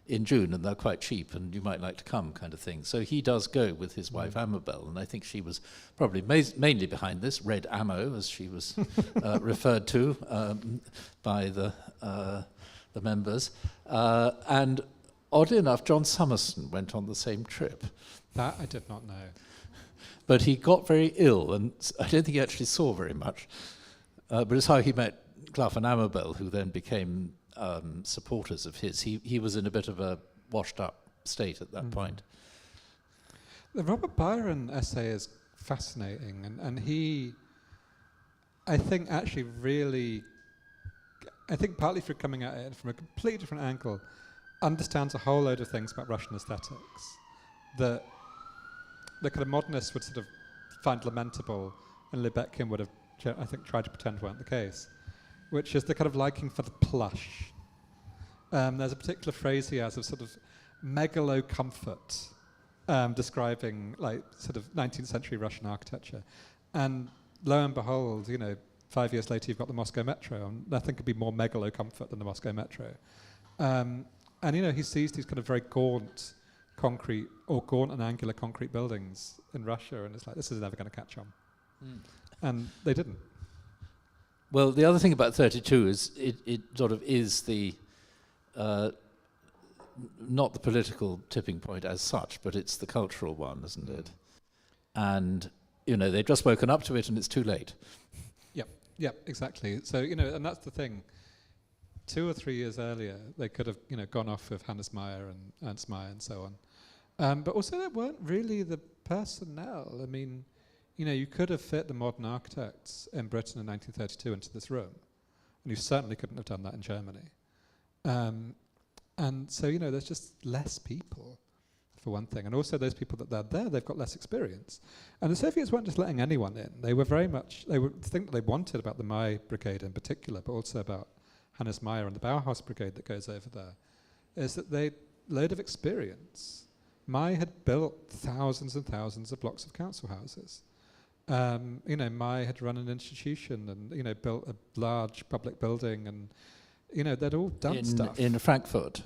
in June, and they're quite cheap, and you might like to come, kind of thing. So he does go with his wife Amabel, and I think she was probably mainly behind this, Red Ammo, as she was referred to by the members. And oddly enough, John Summerson went on the same trip. That I did not know. But he got very ill, and I don't think he actually saw very much. But it's how he met Clough and Amabel, who then became supporters of his. He was in a bit of a washed-up state at that point. The Robert Byron essay is fascinating, and he, I think, actually really, partly for coming at it from a completely different angle, understands a whole load of things about Russian aesthetics that the kind of modernists would sort of find lamentable, and Lubetkin would have, I think, tried to pretend weren't the case, which is the kind of liking for the plush. There's a particular phrase he has of sort of megalo comfort, describing like sort of 19th century Russian architecture. And lo and behold, 5 years later you've got the Moscow metro, and nothing could be more megalo comfort than the Moscow metro. And he sees these kind of very gaunt and angular concrete buildings in Russia, and it's like, this is never going to catch on. And they didn't. Well, the other thing about 32 is it sort of is the not the political tipping point as such, but it's the cultural one, isn't it? And they've just woken up to it, and it's too late. Yep, exactly. So and that's the thing. 2 or 3 years earlier, they could have gone off with Hannes Meyer and Ernst Meyer and so on. But also, there weren't really the personnel. I mean, you could have fit the modern architects in Britain in 1932 into this room, and you certainly couldn't have done that in Germany. And so, there's just less people, for one thing. And also those people that they're there, they've got less experience. And the Soviets weren't just letting anyone in. They were very much, the thing that they wanted about the My Brigade in particular, but also about Hannes Meyer and the Bauhaus Brigade that goes over there, is that they load of experience. My had built thousands and thousands of blocks of council houses. My had run an institution and, built a large public building, and, they'd all done stuff. In Frankfurt,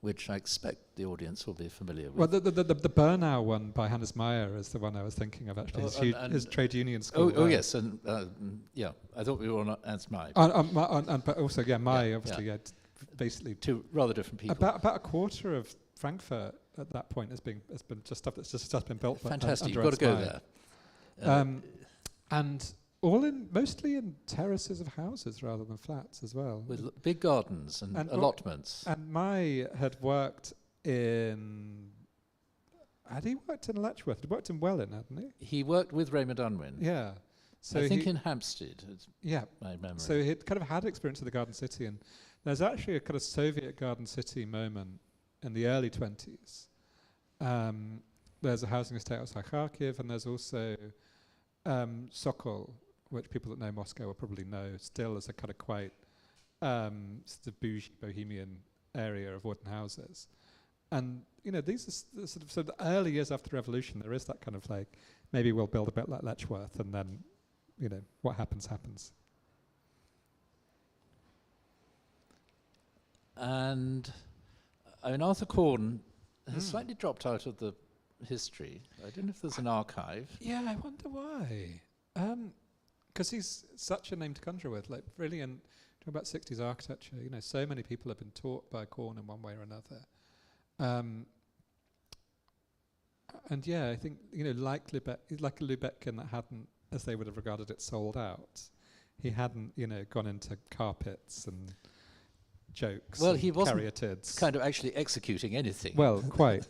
which I expect the audience will be familiar with. Well, the Bernau one by Hannes Meyer is the one I was thinking of, actually. His trade union school. Oh yes, and I thought we were on Ernst Meyer. But also, My, obviously, basically 2 rather different people. About a quarter of Frankfurt at that point has been just stuff that's just been built. Fantastic, you've got to go there. And mostly in terraces of houses rather than flats as well. With big gardens and allotments. And Mai had worked in... Had he worked in Letchworth? He'd worked in Welwyn, hadn't he? He worked with Raymond Unwin. Yeah. So I think in Hampstead, it's yeah. my memory. So he'd kind of had experience of the Garden City, and there's actually a kind of Soviet Garden City moment in the early 20s. There's a housing estate outside Kharkiv, and there's also Sokol, which people that know Moscow will probably know still as a kind of quite sort of bougie bohemian area of wooden houses. And, these are sort of the early years after the revolution, there is that kind of like, maybe we'll build a bit like Letchworth, and then, what happens, happens. And, Arthur Korn has slightly dropped out of the history. I don't know if there's an archive. Yeah, I wonder why. Because he's such a name to conjure with, like brilliant, talking about 60s architecture, so many people have been taught by Korn in one way or another. And yeah, I think, like Lubetkin that hadn't, as they would have regarded it, sold out. He hadn't, gone into carpets and jokes. Well, and he wasn't caryatids. kind of actually executing anything. Well, quite.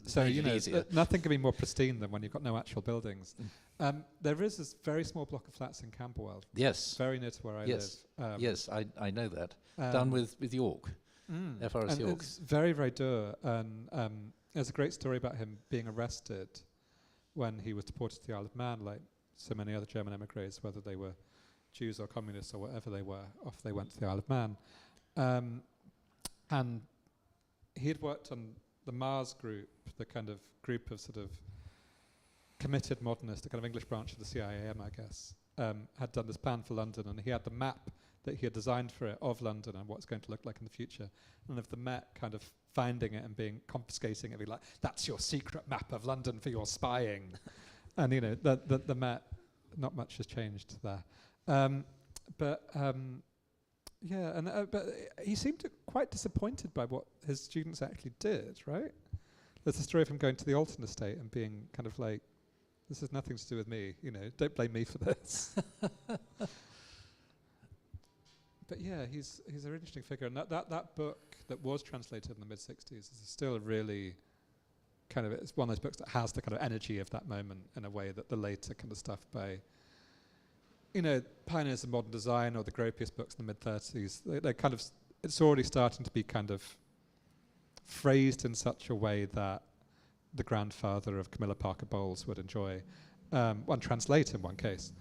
So, Made it easier. Nothing can be more pristine than when you've got no actual buildings. There is this very small block of flats in Camberwell. Yes. Very near to where I live. Yes, I know that. Done with York. FRS and York. it's very, very dur. And there's a great story about him being arrested when he was deported to the Isle of Man, like so many other German emigres, whether they were Jews or communists or whatever they were, off they went to the Isle of Man. And he had worked on the Mars group, the kind of group of sort of committed modernists, the kind of English branch of the CIAM, I guess, had done this plan for London, and he had the map that he had designed for it of London and what it's going to look like in the future. And of the Met kind of finding it and confiscating it, be like, that's your secret map of London for your spying. And the Met, not much has changed there. But he seemed quite disappointed by what his students actually did, right? There's a story of him going to the Alton estate and being kind of like, this has nothing to do with me, don't blame me for this. But yeah, he's an interesting figure, and that book that was translated in the mid-60s is still a really kind of, it's one of those books that has the kind of energy of that moment in a way that the later kind of stuff by pioneers of modern design or the Gropius books in the mid-30s, they're kind of, it's already starting to be kind of phrased in such a way that the grandfather of Camilla Parker Bowles would enjoy, one translate in one case.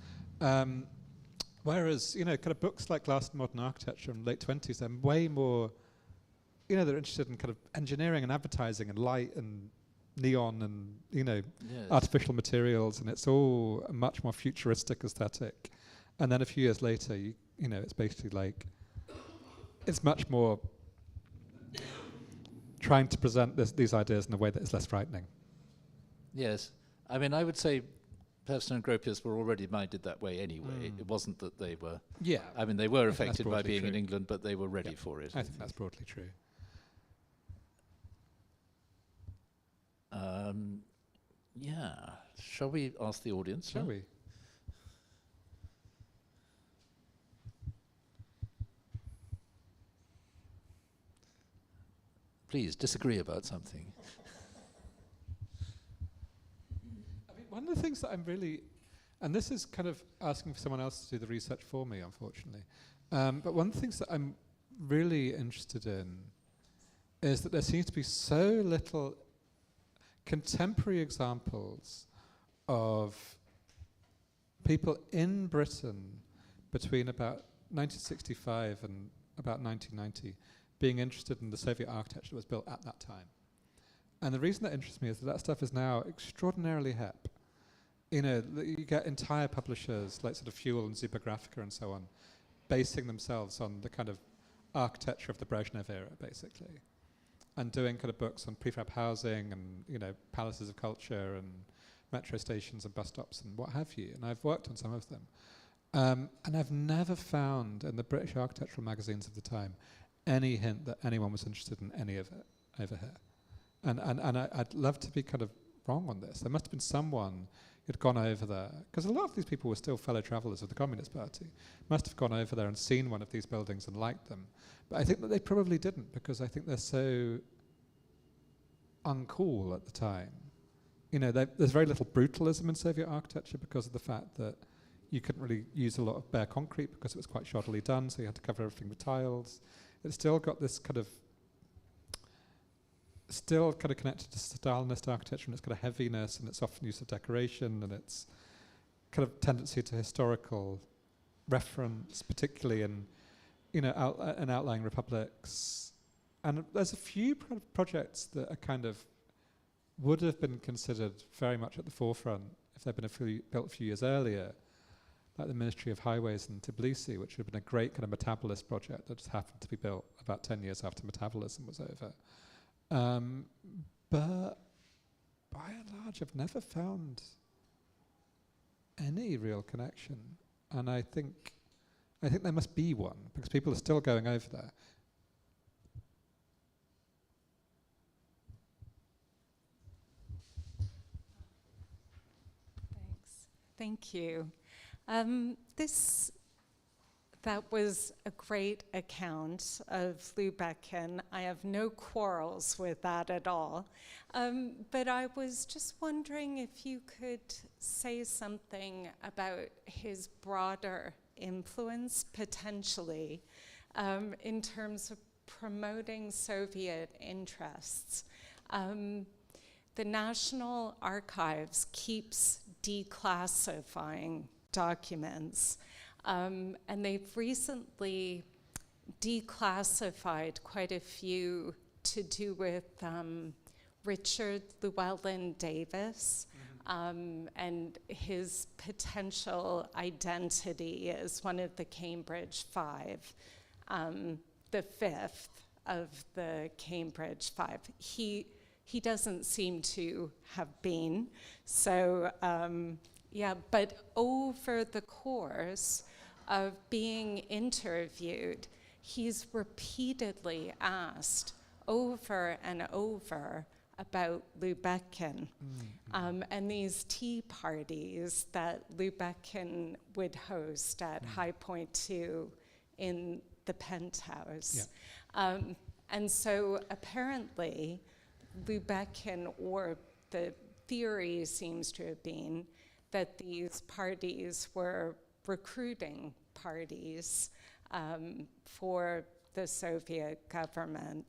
Whereas, kind of books like Glass and Modern Architecture in the late 20s, they're way more, they're interested in kind of engineering and advertising and light and neon and, Yes. artificial materials, and it's all a much more futuristic aesthetic. And then a few years later, it's basically like, it's much more trying to present these ideas in a way that is less frightening. Yes. I would say Pevsner and Gropius were already minded that way anyway. It wasn't that they were... Yeah. they were affected by being true. in England, but they were ready for it. I think that's broadly true. Yeah. Shall we ask the audience? Shall we? Please, disagree about something. One of the things that I'm really, and this is kind of asking for someone else to do the research for me, unfortunately, but one of the things that I'm really interested in is that there seems to be so little contemporary examples of people in Britain between about 1965 and about 1990 being interested in the Soviet architecture that was built at that time. And the reason that interests me is that stuff is now extraordinarily hip. You get entire publishers like sort of Fuel and Zubographica and so on, basing themselves on the kind of architecture of the Brezhnev era, basically, and doing kind of books on prefab housing and palaces of culture and metro stations and bus stops and what have you. And I've worked on some of them, and I've never found in the British architectural magazines of the time any hint that anyone was interested in any of it over here. And I'd love to be kind of wrong on this. There must have been someone who'd gone over there, because a lot of these people were still fellow travellers of the Communist Party, must have gone over there and seen one of these buildings and liked them. But I think that they probably didn't, because I think they're so uncool at the time. There's very little brutalism in Soviet architecture because of the fact that you couldn't really use a lot of bare concrete because it was quite shoddily done, so you had to cover everything with tiles. It's still got this kind of connected to Stalinist architecture, and it's got a heaviness, and its often use of decoration, and its kind of tendency to historical reference, particularly in in outlying republics. And there's a few projects that are kind of would have been considered very much at the forefront if they'd been built a few years earlier, like the Ministry of Highways in Tbilisi, which would have been a great kind of metabolist project that just happened to be built about 10 years after metabolism was over. But by and large, I've never found any real connection. And I think there must be one, because people are still going over there. Thank you. That was a great account of Lubetkin. I have no quarrels with that at all. But I was just wondering if you could say something about his broader influence, potentially, in terms of promoting Soviet interests. The National Archives keeps declassifying documents, and they've recently declassified quite a few to do with Richard Llewellyn Davis, and his potential identity as one of the Cambridge Five, the fifth of the Cambridge Five. He doesn't seem to have been. So, but over the course of being interviewed, he's repeatedly asked over and over about Lubetkin, and these tea parties that Lubetkin would host at High Point 2 in the penthouse. Yeah. And so apparently, Lubetkin, or the theory seems to have been that these parties were recruiting parties for the Soviet government.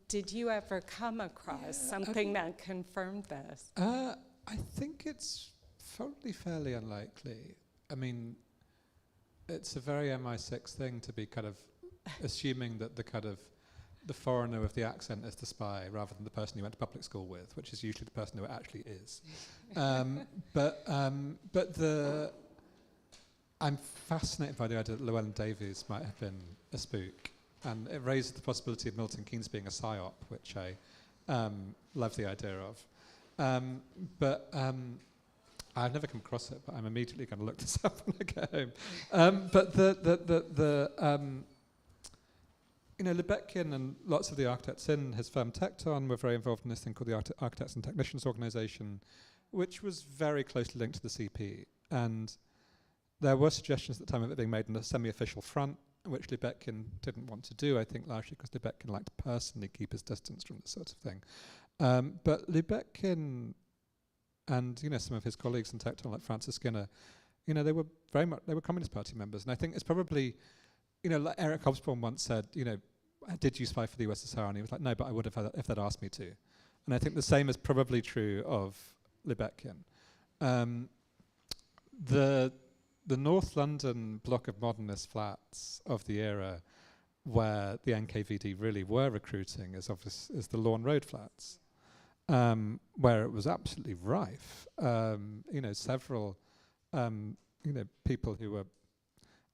Did you ever come across something that confirmed this? I think it's probably fairly unlikely. I mean, it's a very MI6 thing to be kind of assuming that the foreigner with the accent is the spy rather than the person you went to public school with, which is usually the person who it actually is. I'm fascinated by the idea that Llewellyn Davies might have been a spook, and it raises the possibility of Milton Keynes being a psyop, which I love the idea of. I've never come across it, but I'm immediately going to look this up when I get home. Lubetkin and lots of the architects in his firm Tecton were very involved in this thing called the Architects and Technicians Organization, which was very closely linked to the CP. And there were suggestions at the time of it being made in a semi-official front, which Lubetkin didn't want to do, I think largely because Lubetkin liked to personally keep his distance from this sort of thing. But Lubetkin and some of his colleagues in Tecton, like Francis Skinner, they were Communist Party members. And I think it's probably, like Eric Hobsbawm once said, did you spy for the USSR? And he was like, no, but I would have if they'd asked me to. And I think the same is probably true of Lubetkin. The North London block of modernist flats of the era where the NKVD really were recruiting is the Lawn Road flats, where it was absolutely rife. Several people who were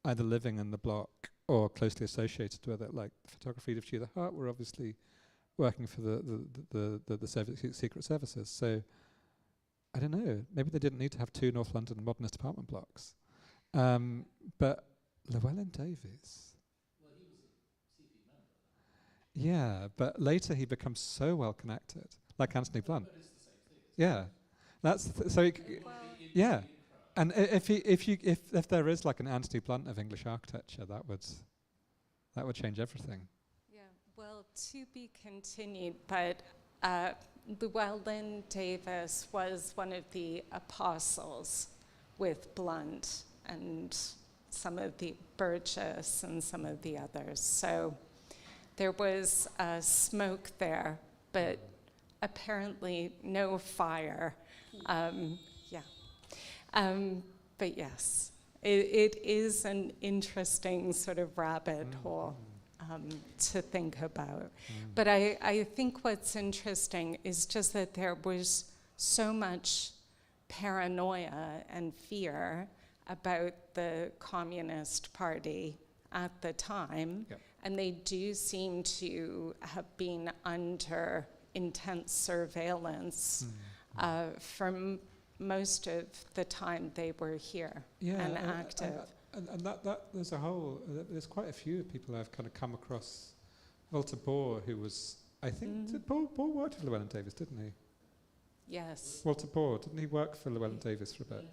either living in the block or closely associated with it, like the photography of the Hart, were obviously working for the Soviet secret services. So I don't know. Maybe they didn't need to have two North London modernist apartment blocks. But Llewellyn Davies. Well, he was a CP member. Yeah, but later he becomes so well connected, like Anthony Blunt. But it's the same thing. Yeah, that's yeah. And if there is like an Anthony Blunt of English architecture, that would change everything. Yeah, well, to be continued, but Llewellyn Davis was one of the apostles with Blunt and some of the Burgess and some of the others. So there was smoke there, but apparently no fire. But yes, it is an interesting sort of rabbit hole to think about. But I think what's interesting is just that there was so much paranoia and fear about the Communist Party at the time, and they do seem to have been under intense surveillance from most of the time they were here and active. And that there's quite a few people I've kind of come across. Walter Bohr, who was, I think, did Bohr worked for Llewellyn Davis, didn't he? Yes. Walter Bohr, didn't he work for Llewellyn Davis for a bit?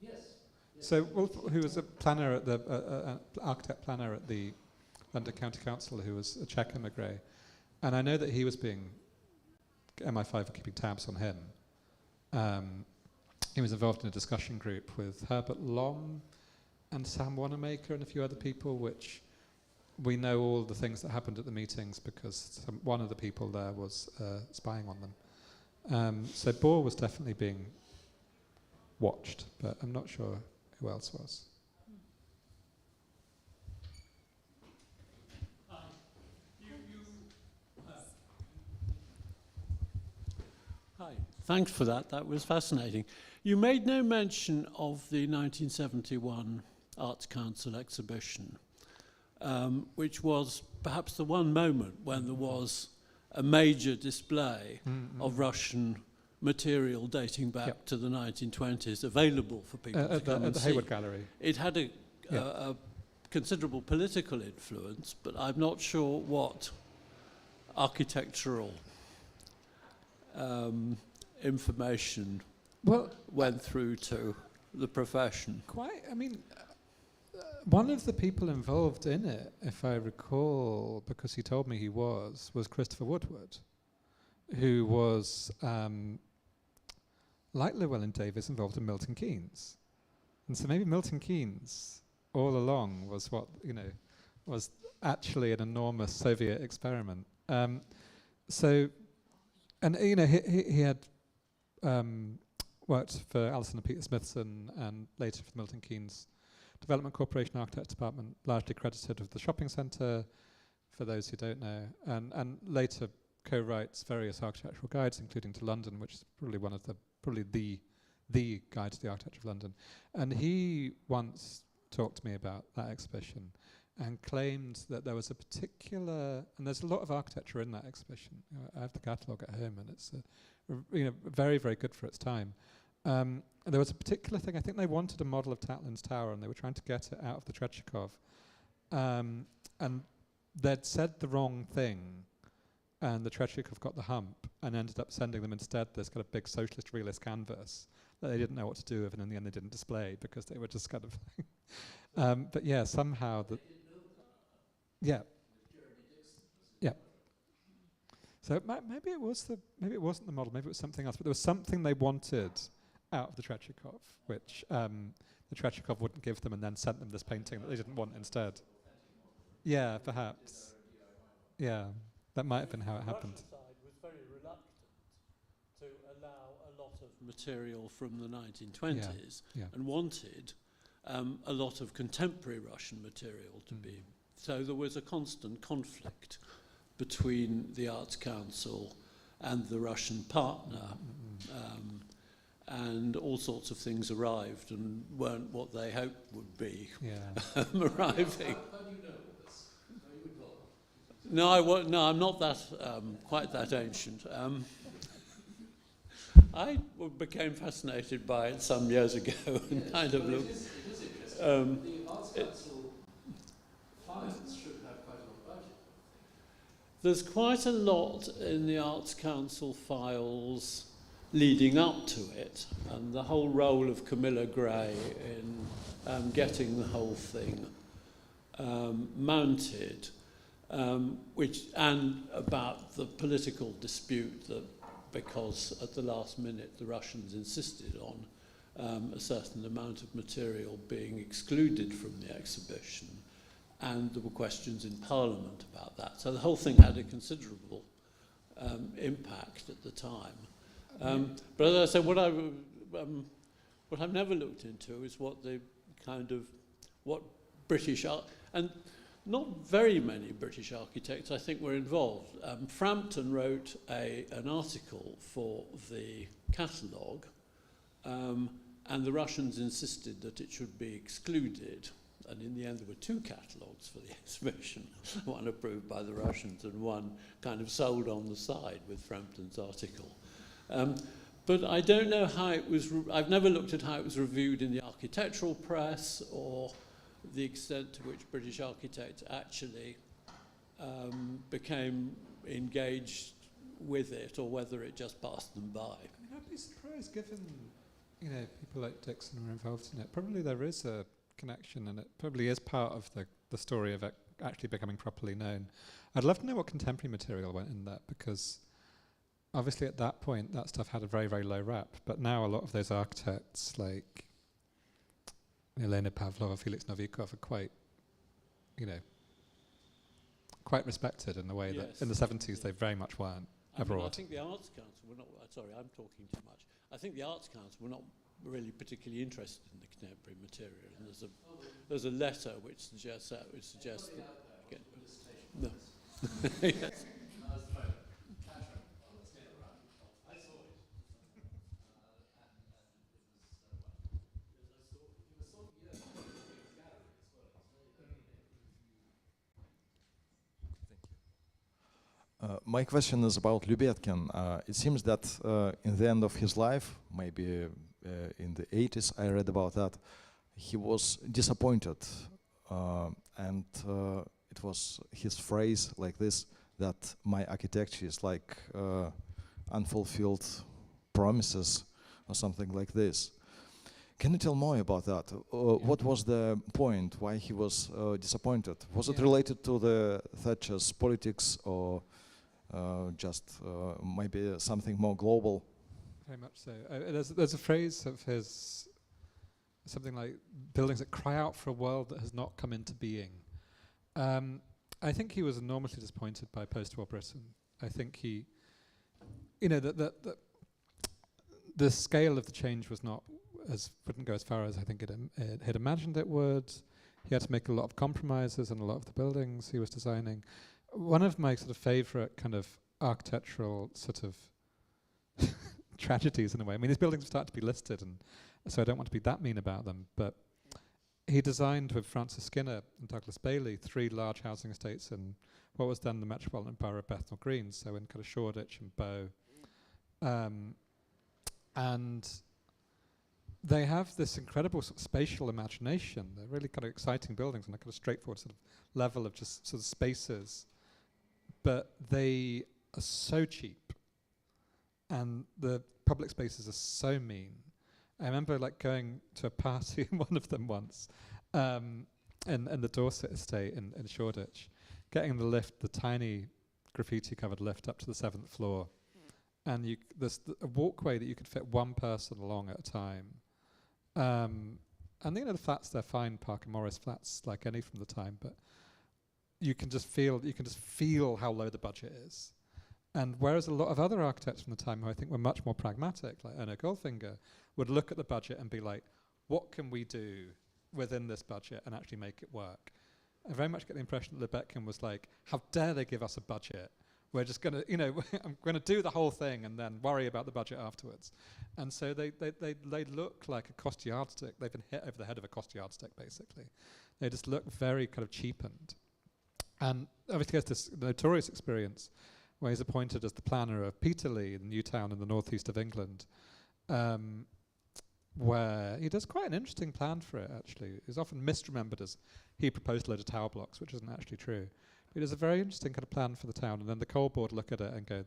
Yes. So, who was a planner at the architect planner at the London County Council, who was a Czech emigre, and I know that he was being MI5 were keeping tabs on him. He was involved in a discussion group with Herbert Lom and Sam Wanamaker and a few other people, which we know all the things that happened at the meetings because one of the people there was spying on them. So Bohr was definitely being watched, but I'm not sure who else was. Hi, thanks for that. That was fascinating. You made no mention of the 1971 Arts Council exhibition, which was perhaps the one moment when there was a major display of Russian material dating back to the 1920s available for people to come and at the see. Hayward Gallery. It had a considerable political influence, but I'm not sure what architectural information went through to the profession. One of the people involved in it, if I recall, because he told me he was Christopher Woodward, who was, like Llewellyn Davis, involved in Milton Keynes. And so maybe Milton Keynes all along was was actually an enormous Soviet experiment. He had worked for Alison and Peter Smithson and later for the Milton Keynes Development Corporation Architects Department, largely credited with the shopping centre, for those who don't know, and later co-writes various architectural guides, including to London, which is probably the guide to the architecture of London. And he once talked to me about that exhibition and claimed that there was a particular, and there's a lot of architecture in that exhibition. I have the catalogue at home, and it's very, very good for its time. There was a particular thing, I think they wanted a model of Tatlin's Tower, and they were trying to get it out of the Tretyakov. And they'd said the wrong thing, and the Tretyakov got the hump, and ended up sending them instead this kind of big socialist realist canvas that they didn't know what to do with, and in the end they didn't display because they were just kind of but yeah, somehow that. Yeah. Yeah. So maybe it wasn't the model, maybe it was something else, but there was something they wanted out of the Tretyakov, which the Tretyakov wouldn't give them, and then sent them this painting that they didn't want instead. Yeah, perhaps. Yeah, that might have been how it happened. The Russian side was very reluctant to allow a lot of material from the 1920s and wanted a lot of contemporary Russian material to be. So there was a constant conflict between the Arts Council and the Russian partner, and all sorts of things arrived and weren't what they hoped would be arriving. How do you know this? Are you involved? No, I'm not that quite that ancient. I became fascinated by it some years ago and kind of looked. It is interesting. The Arts Council files should have quite a lot of budget. There's quite a lot in the Arts Council files leading up to it, and the whole role of Camilla Gray in getting the whole thing mounted, and about the political dispute that, because at the last minute the Russians insisted a certain amount of material being excluded from the exhibition, and there were questions in Parliament about that. So the whole thing had a considerable impact at the time. But as I said, what I've never looked into is what British and not very many British architects, I think, were involved. Frampton wrote an article for the catalogue, and the Russians insisted that it should be excluded. And in the end, there were two catalogues for the exhibition, one approved by the Russians and one kind of sold on the side with Frampton's article. But I don't know how it was, I've never looked at how it was reviewed in the architectural press or the extent to which British architects actually became engaged with it, or whether it just passed them by. I mean, I'd be surprised, given people like Dixon were involved in it. Probably there is a connection, and it probably is part of the story of it actually becoming properly known. I'd love to know what contemporary material went in that, because obviously at that point that stuff had a very, very low rep, but now a lot of those architects like Elena Pavlova, Felix Novikov are quite respected in the way that in the 70s they very much weren't abroad. I think the Arts Council were not, sorry, I'm talking too much. I think the Arts Council were not really particularly interested in the contemporary material. And there's a letter which suggests that. No. Yes. My question is about Lubetkin. It seems that in the end of his life, maybe in the 80s, I read about that, he was disappointed. And it was his phrase like this, that my architecture is like unfulfilled promises or something like this. Can you tell more about that? What was the point why he was disappointed? Was it related to the Thatcher's politics, or just maybe something more global? Very much so. There's a phrase of his, something like buildings that cry out for a world that has not come into being. I think he was enormously disappointed by post-war Britain. I think he, the scale of the change was not wouldn't go as far as I think it had imagined it would. He had to make a lot of compromises on a lot of the buildings he was designing. One of my sort of favourite kind of architectural sort of tragedies in a way. I mean, these buildings start to be listed, and so I don't want to be that mean about them, but he designed with Francis Skinner and Douglas Bailey 3 large housing estates in what was then the metropolitan borough of Bethnal Green, so in kind of Shoreditch and Bow. And they have this incredible sort of spatial imagination. They're really kind of exciting buildings on a kind of straightforward sort of level of just sort of spaces. But they are so cheap, and the public spaces are so mean. I remember like going to a party in one of them once, in the Dorset estate in Shoreditch, getting the lift, the tiny graffiti-covered lift up to the 7th floor, and there's a walkway that you could fit one person along at a time. And the flats, they're fine, Parker Morris flats, like any from the time, but you can just feel how low the budget is. And whereas a lot of other architects from the time, who I think were much more pragmatic, like Erno Goldfinger, would look at the budget and be like, what can we do within this budget and actually make it work? I very much get the impression that Lubetkin was like, how dare they give us a budget? We're just going to, I'm going to do the whole thing and then worry about the budget afterwards. And so they look like a cost yardstick. They've been hit over the head of a cost yardstick, basically. They just look very kind of cheapened. And obviously he has this notorious experience where he's appointed as the planner of Peterlee, the new town in the northeast of England, where he does quite an interesting plan for it, actually. He's often misremembered as he proposed a load of tower blocks, which isn't actually true. But he does a very interesting kind of plan for the town, and then the coal board look at it and go,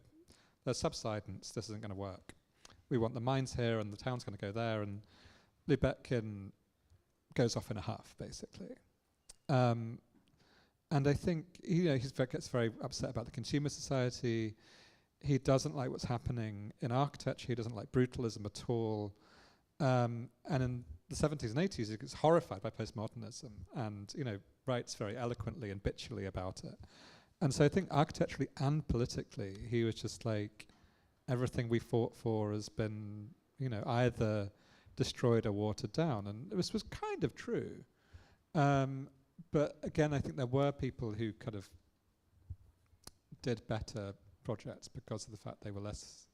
there's subsidence, this isn't going to work. We want the mines here, and the town's going to go there, and Lubetkin goes off in a huff, basically. And I think he gets very upset about the consumer society. He doesn't like what's happening in architecture. He doesn't like brutalism at all. And in the 70s and 80s, he gets horrified by postmodernism and, writes very eloquently and bitchily about it. And so I think architecturally and politically, he was just like, everything we fought for has been, either destroyed or watered down. And this was kind of true. But again, I think there were people who kind of did better projects because of the fact they were less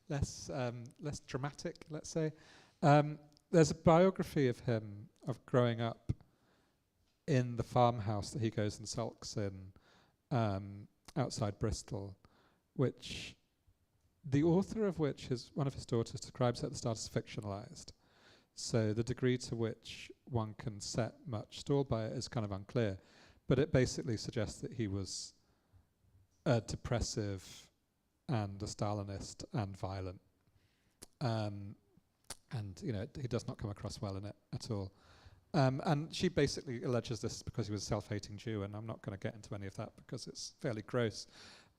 less dramatic, let's say. There's a biography of him, of growing up in the farmhouse that he goes and sulks in outside Bristol, which the author of which, one of his daughters, describes at the start as fictionalized. So the degree to which one can set much store by it is kind of unclear, but it basically suggests that he was depressive and a Stalinist and violent. And he does not come across well in it at all. And she basically alleges this because he was a self-hating Jew, and I'm not going to get into any of that because it's fairly gross.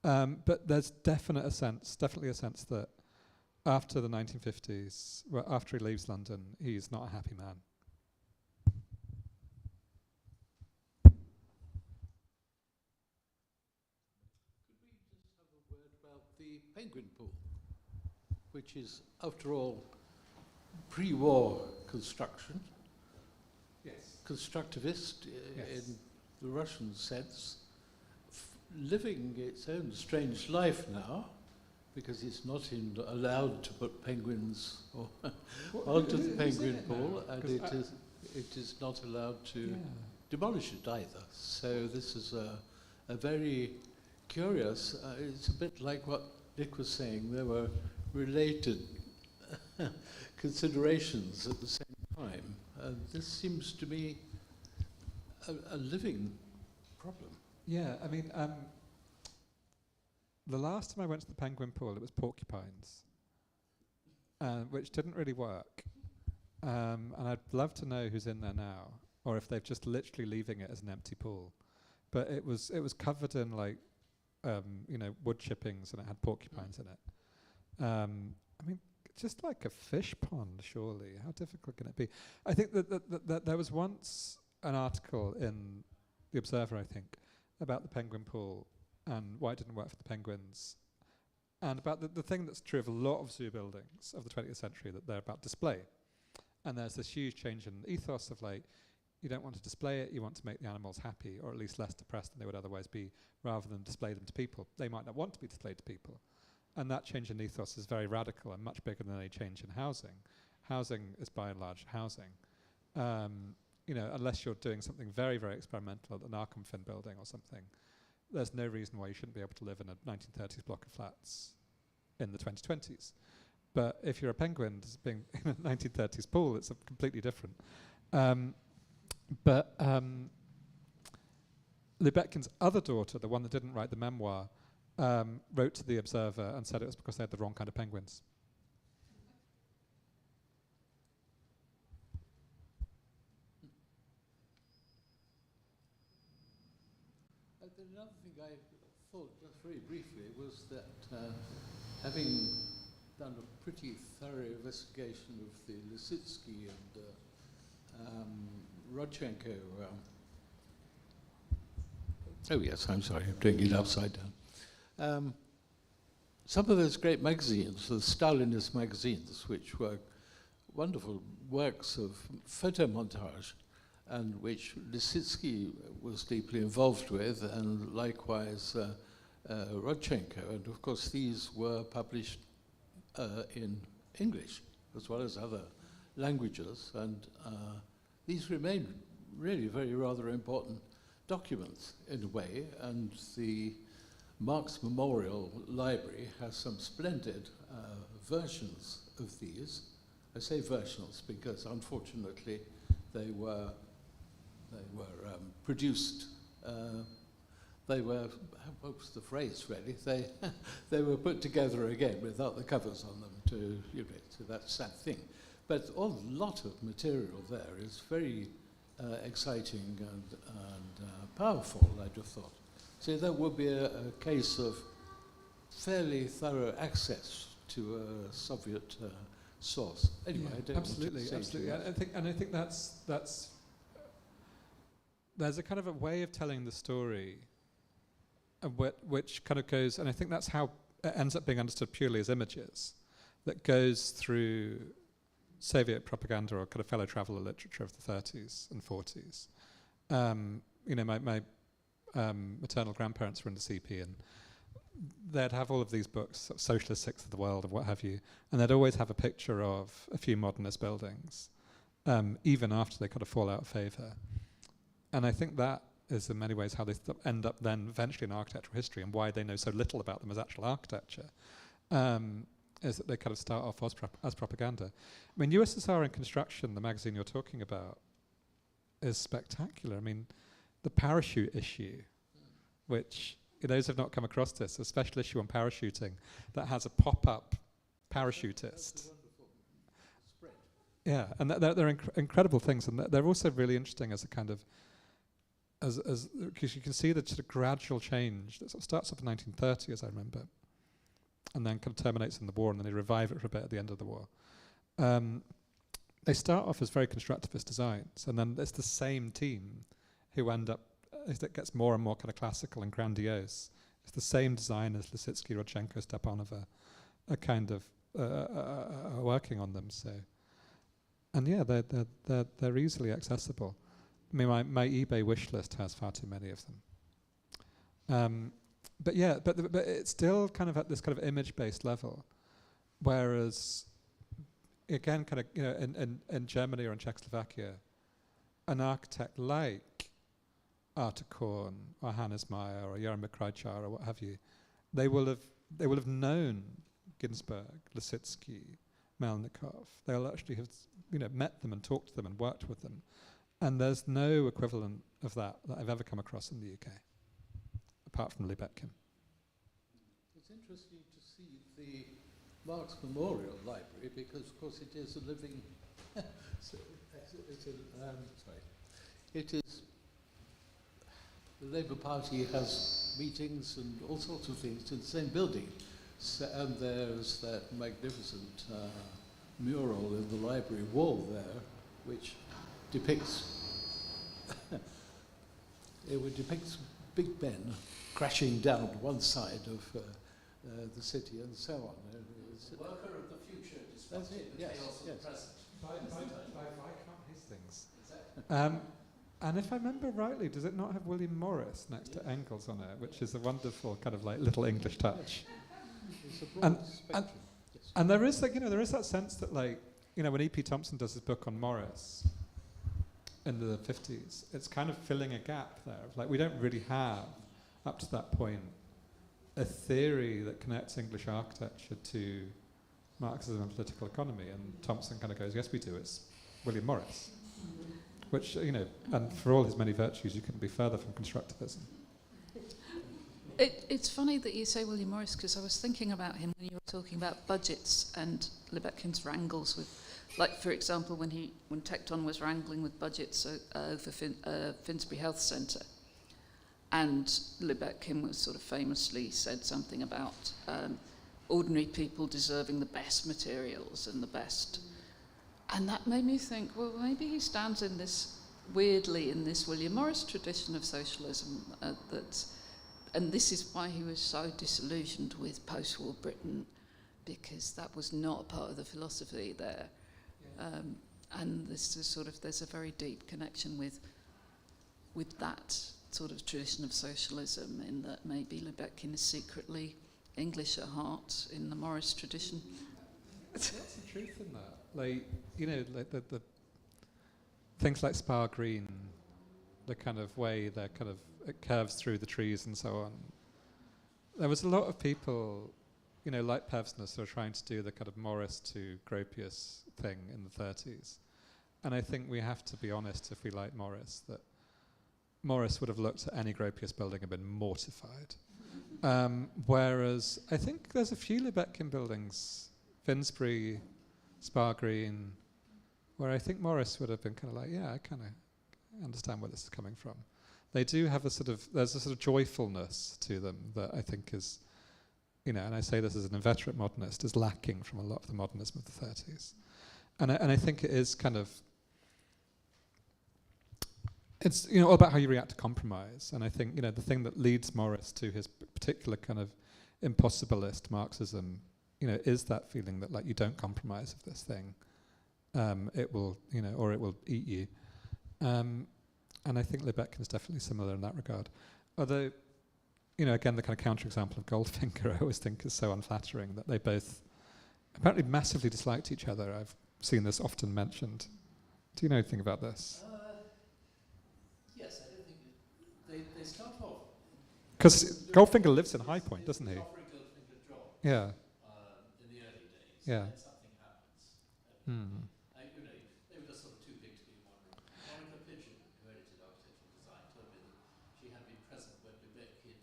But there's definitely a sense that after the 1950s, well, after he leaves London, he's not a happy man. Could we just have a word about the Penguin Pool, which is, after all, pre-war construction? Yes. Constructivist Yes. in the Russian sense, living its own strange life now, because it's not allowed to put penguins onto the penguin pool, and it is not allowed to demolish it either. So this is a very curious, it's a bit like what Nick was saying, there were related considerations at the same time. This seems to me a living problem. Yeah, I mean, the last time I went to the penguin pool, it was porcupines, which didn't really work. And I'd love to know who's in there now, or if they've just literally leaving it as an empty pool. But it was covered in wood chippings, and it had porcupines in it. I mean, just like a fish pond, surely. How difficult can it be? I think that there was once an article in The Observer, I think, about the penguin pool and why it didn't work for the penguins, and about the thing that's true of a lot of zoo buildings of the 20th century, that they're about display. And there's this huge change in ethos of you don't want to display it, you want to make the animals happy, or at least less depressed than they would otherwise be, rather than display them to people. They might not want to be displayed to people. And that change in ethos is very radical and much bigger than any change in housing. Housing is by and large housing. Unless you're doing something very, very experimental at an Arkham building or something, there's no reason why you shouldn't be able to live in a 1930s block of flats in the 2020s. But if you're a penguin being in a 1930s pool, it's completely different. But Lubetkin's other daughter, the one that didn't write the memoir, wrote to The Observer and said it was because they had the wrong kind of penguins. Another thing I thought just very briefly was that having done a pretty thorough investigation of the Lisitsky and Rodchenko. Oh yes, I'm sorry, I'm doing it upside down. Some of those great magazines, the Stalinist magazines, which were wonderful works of photomontage, and which Lisitsky was deeply involved with, and likewise Rodchenko. And of course, these were published in English as well as other languages, and these remain really very rather important documents in a way, and the Marx Memorial Library has some splendid versions of these. I say versions because unfortunately they were produced, they were, what was the phrase really? They were put together again without the covers on them to that sad thing. But a lot of material there is very exciting and powerful, I'd have thought. So that would be a case of fairly thorough access to a Soviet source. Anyway, I don't absolutely, want to say absolutely. too much. I think that's there's a kind of a way of telling the story, which kind of goes, and I think that's how it ends up being understood purely as images, that goes through Soviet propaganda or kind of fellow traveller literature of the 30s and 40s. My maternal grandparents were in the CP, and they'd have all of these books, sort of Socialist Sixth of the World, and what have you, and they'd always have a picture of a few modernist buildings, even after they kind of fall out of favour. And I think that is in many ways how they end up then eventually in architectural history, and why they know so little about them as actual architecture, is that they kind of start off as propaganda. I mean, USSR in Construction, the magazine you're talking about, is spectacular. I mean, the parachute issue, which, those who have not come across this, a special issue on parachuting that has a pop-up parachutist. Yeah, and they're incredible things, and they're also really interesting as a kind of, because you can see the sort of gradual change that sort of starts off in 1930, as I remember, and then kind of terminates in the war, and then they revive it for a bit at the end of the war. They start off as very constructivist designs, and then it's the same team who end up, that gets more and more kind of classical and grandiose. It's the same designers, Lisitsky, Rodchenko, Stepanova, are kind of are working on them. So, and yeah, they're easily accessible. I mean, my eBay wish list has far too many of them. But yeah, but it's still kind of at this kind of image-based level, whereas, again, kind of, in Germany or in Czechoslovakia, an architect like Arthur Korn or Hannes Meyer or Jaromír Krajčar or what have you, they will have known Ginsberg, Lisitsky, Melnikov. They'll actually have met them and talked to them and worked with them. And there's no equivalent of that I've ever come across in the UK, apart from Lubetkin. It's interesting to see the Marx Memorial Library, because of course it is a living. It is. The Labour Party has meetings and all sorts of things in the same building, and there's that magnificent mural in the library wall there, which depicts depicts Big Ben crashing down one side of the city and so on. The worker of the future, that's it. Yes, yes. By Viscount Hastings. And if I remember rightly, does it not have William Morris next to Engels on it, which is a wonderful kind of like little English touch? And there is there is that sense that when E.P. Thompson does his book on Morris in the 50s, it's kind of filling a gap there. Like, we don't really have, up to that point, a theory that connects English architecture to Marxism and political economy. And Thompson kind of goes, yes, we do. It's William Morris. Which, and for all his many virtues, you couldn't be further from constructivism. It's funny that you say William Morris, because I was thinking about him when you were talking about budgets and Lubetkin's wrangles with, like, for example, when Tecton was wrangling with budgets over Finsbury Health Centre, and Lubetkin was sort of famously said something about ordinary people deserving the best materials and the best. And that made me think, well, maybe he stands in this, weirdly, in this William Morris tradition of socialism, and this is why he was so disillusioned with post-war Britain, because that was not part of the philosophy there. Yeah. And this is there's a very deep connection with that sort of tradition of socialism, in that maybe Lubetkin is secretly English at heart in the Morris tradition. What's the truth in that? The things like Spa Green, the kind of way it curves through the trees and so on. There was a lot of people, like Pevsner, who are trying to do the kind of Morris to Gropius thing in the 30s. And I think we have to be honest, if we like Morris, that Morris would have looked at any Gropius building and been mortified. Whereas I think there's a few Lubetkin buildings, Finsbury, Spa Green, where I think Morris would have been kind of like, yeah, I kind of understand where this is coming from. They do have there's a sort of joyfulness to them that I think is and I say this as an inveterate modernist, is lacking from a lot of the modernism of the 30s. And I think it is kind of, it's all about how you react to compromise. And I think the thing that leads Morris to his particular kind of impossibilist Marxism, is that feeling that like you don't compromise with this thing, it will, or it will eat you. And I think Lubetkin is definitely similar in that regard. Although, again, the kind of counterexample of Goldfinger I always think is so unflattering, that they both apparently massively disliked each other. I've seen this often mentioned. Do you know anything about this? Yes, I don't think they start off. Because Goldfinger lives in High Point, doesn't he? Offering Goldfinger a job. Yeah. In the early days. Yeah. And then something happens. They were just sort of too big to be in one room. Monica Pigeon, who edited architectural design, told me that she had been present when Lubetkin,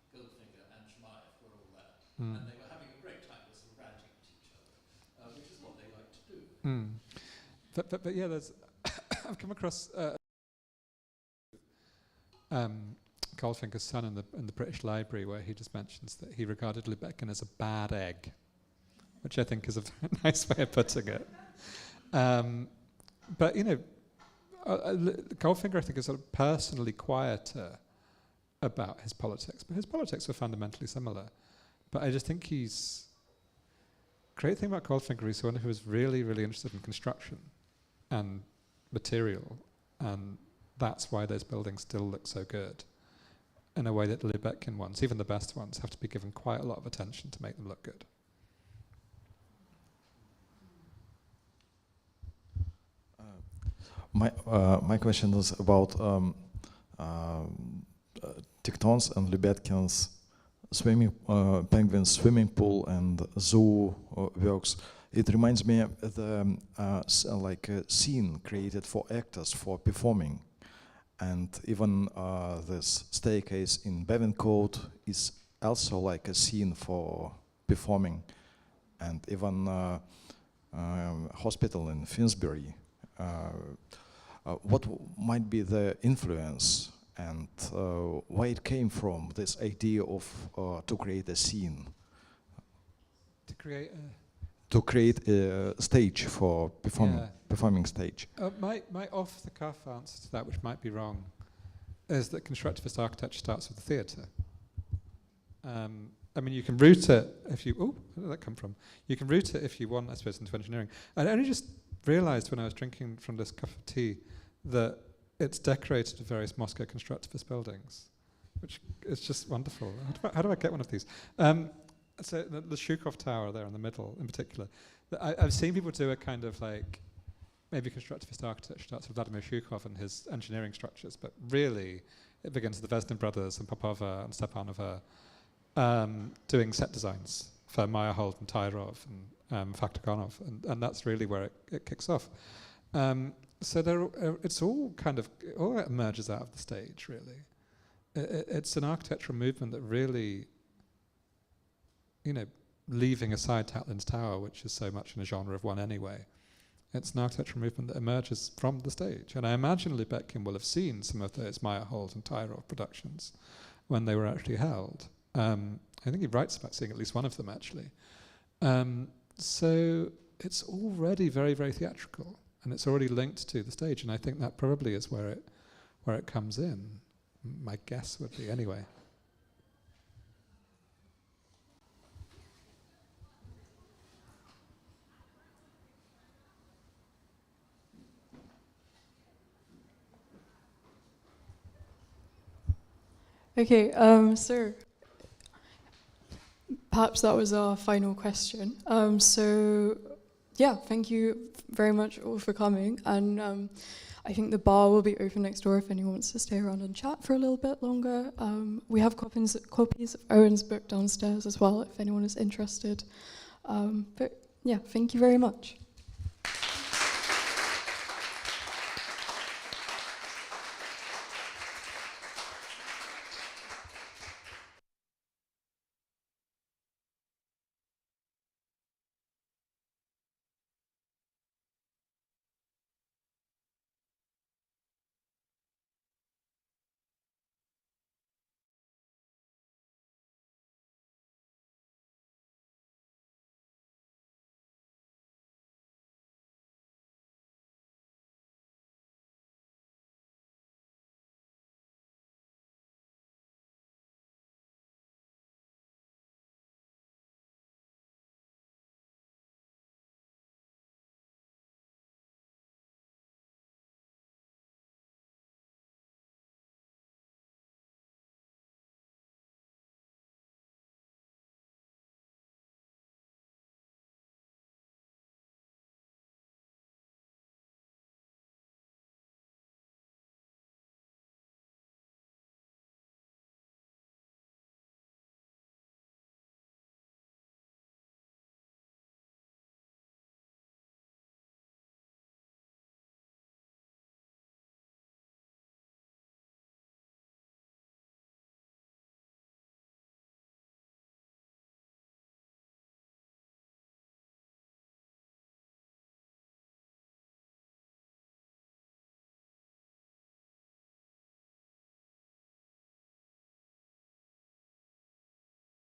Goldfinger, and Shemaev were all there, and they were having a great time, sort of ranting at each other, which is what they like to do. But yeah, there's I've come across Goldfinger's son in the British Library, where he just mentions that he regarded Lubetkin as a bad egg, which I think is a very nice way of putting it. But Goldfinger, I think, is sort of personally quieter about his politics, but his politics were fundamentally similar. But I just think great thing about Goldfinger is someone who was really, really interested in construction and material, and that's why those buildings still look so good, in a way that the Lubetkin ones, even the best ones, have to be given quite a lot of attention to make them look good. My question is about Tecton's and Lubetkin's penguin swimming pool and zoo works. It reminds me of the like a scene created for actors for performing, and even this staircase in Bevancourt is also like a scene for performing, and even hospital in Finsbury. What might be the influence and where it came from, this idea of to create a scene? To create a stage for performing stage. My off-the-cuff answer to that, which might be wrong, is that constructivist architecture starts with the theatre. I mean, you can root it if you... Oh, where did that come from? You can root it if you want, I suppose, into engineering. I only just realised when I was drinking from this cup of tea that it's decorated with various Moscow constructivist buildings, which is just wonderful. How do I get one of these? So the Shukov Tower there in the middle, in particular, I've seen people do a kind of like, maybe constructivist architecture starts with Vladimir Shukov and his engineering structures, but really it begins with the Vesnin brothers and Popova and Stepanova doing set designs for Meyerhold and Tyrov and Faktogonov, and that's really where it kicks off. So it's all kind of, all that emerges out of the stage, really. It's an architectural movement that really, leaving aside Tatlin's Tower, which is so much in a genre of one anyway, it's an architectural movement that emerges from the stage. And I imagine Lubetkin will have seen some of those Meyerhold and Tyrov productions when they were actually held. I think he writes about seeing at least one of them, actually. So it's already very, very theatrical, and it's already linked to the stage, and I think that probably is where it comes in. My guess would be, anyway. Okay, so perhaps that was our final question. So yeah, thank you very much all for coming, and I think the bar will be open next door if anyone wants to stay around and chat for a little bit longer. We have copies of Owen's book downstairs as well if anyone is interested. But yeah, thank you very much.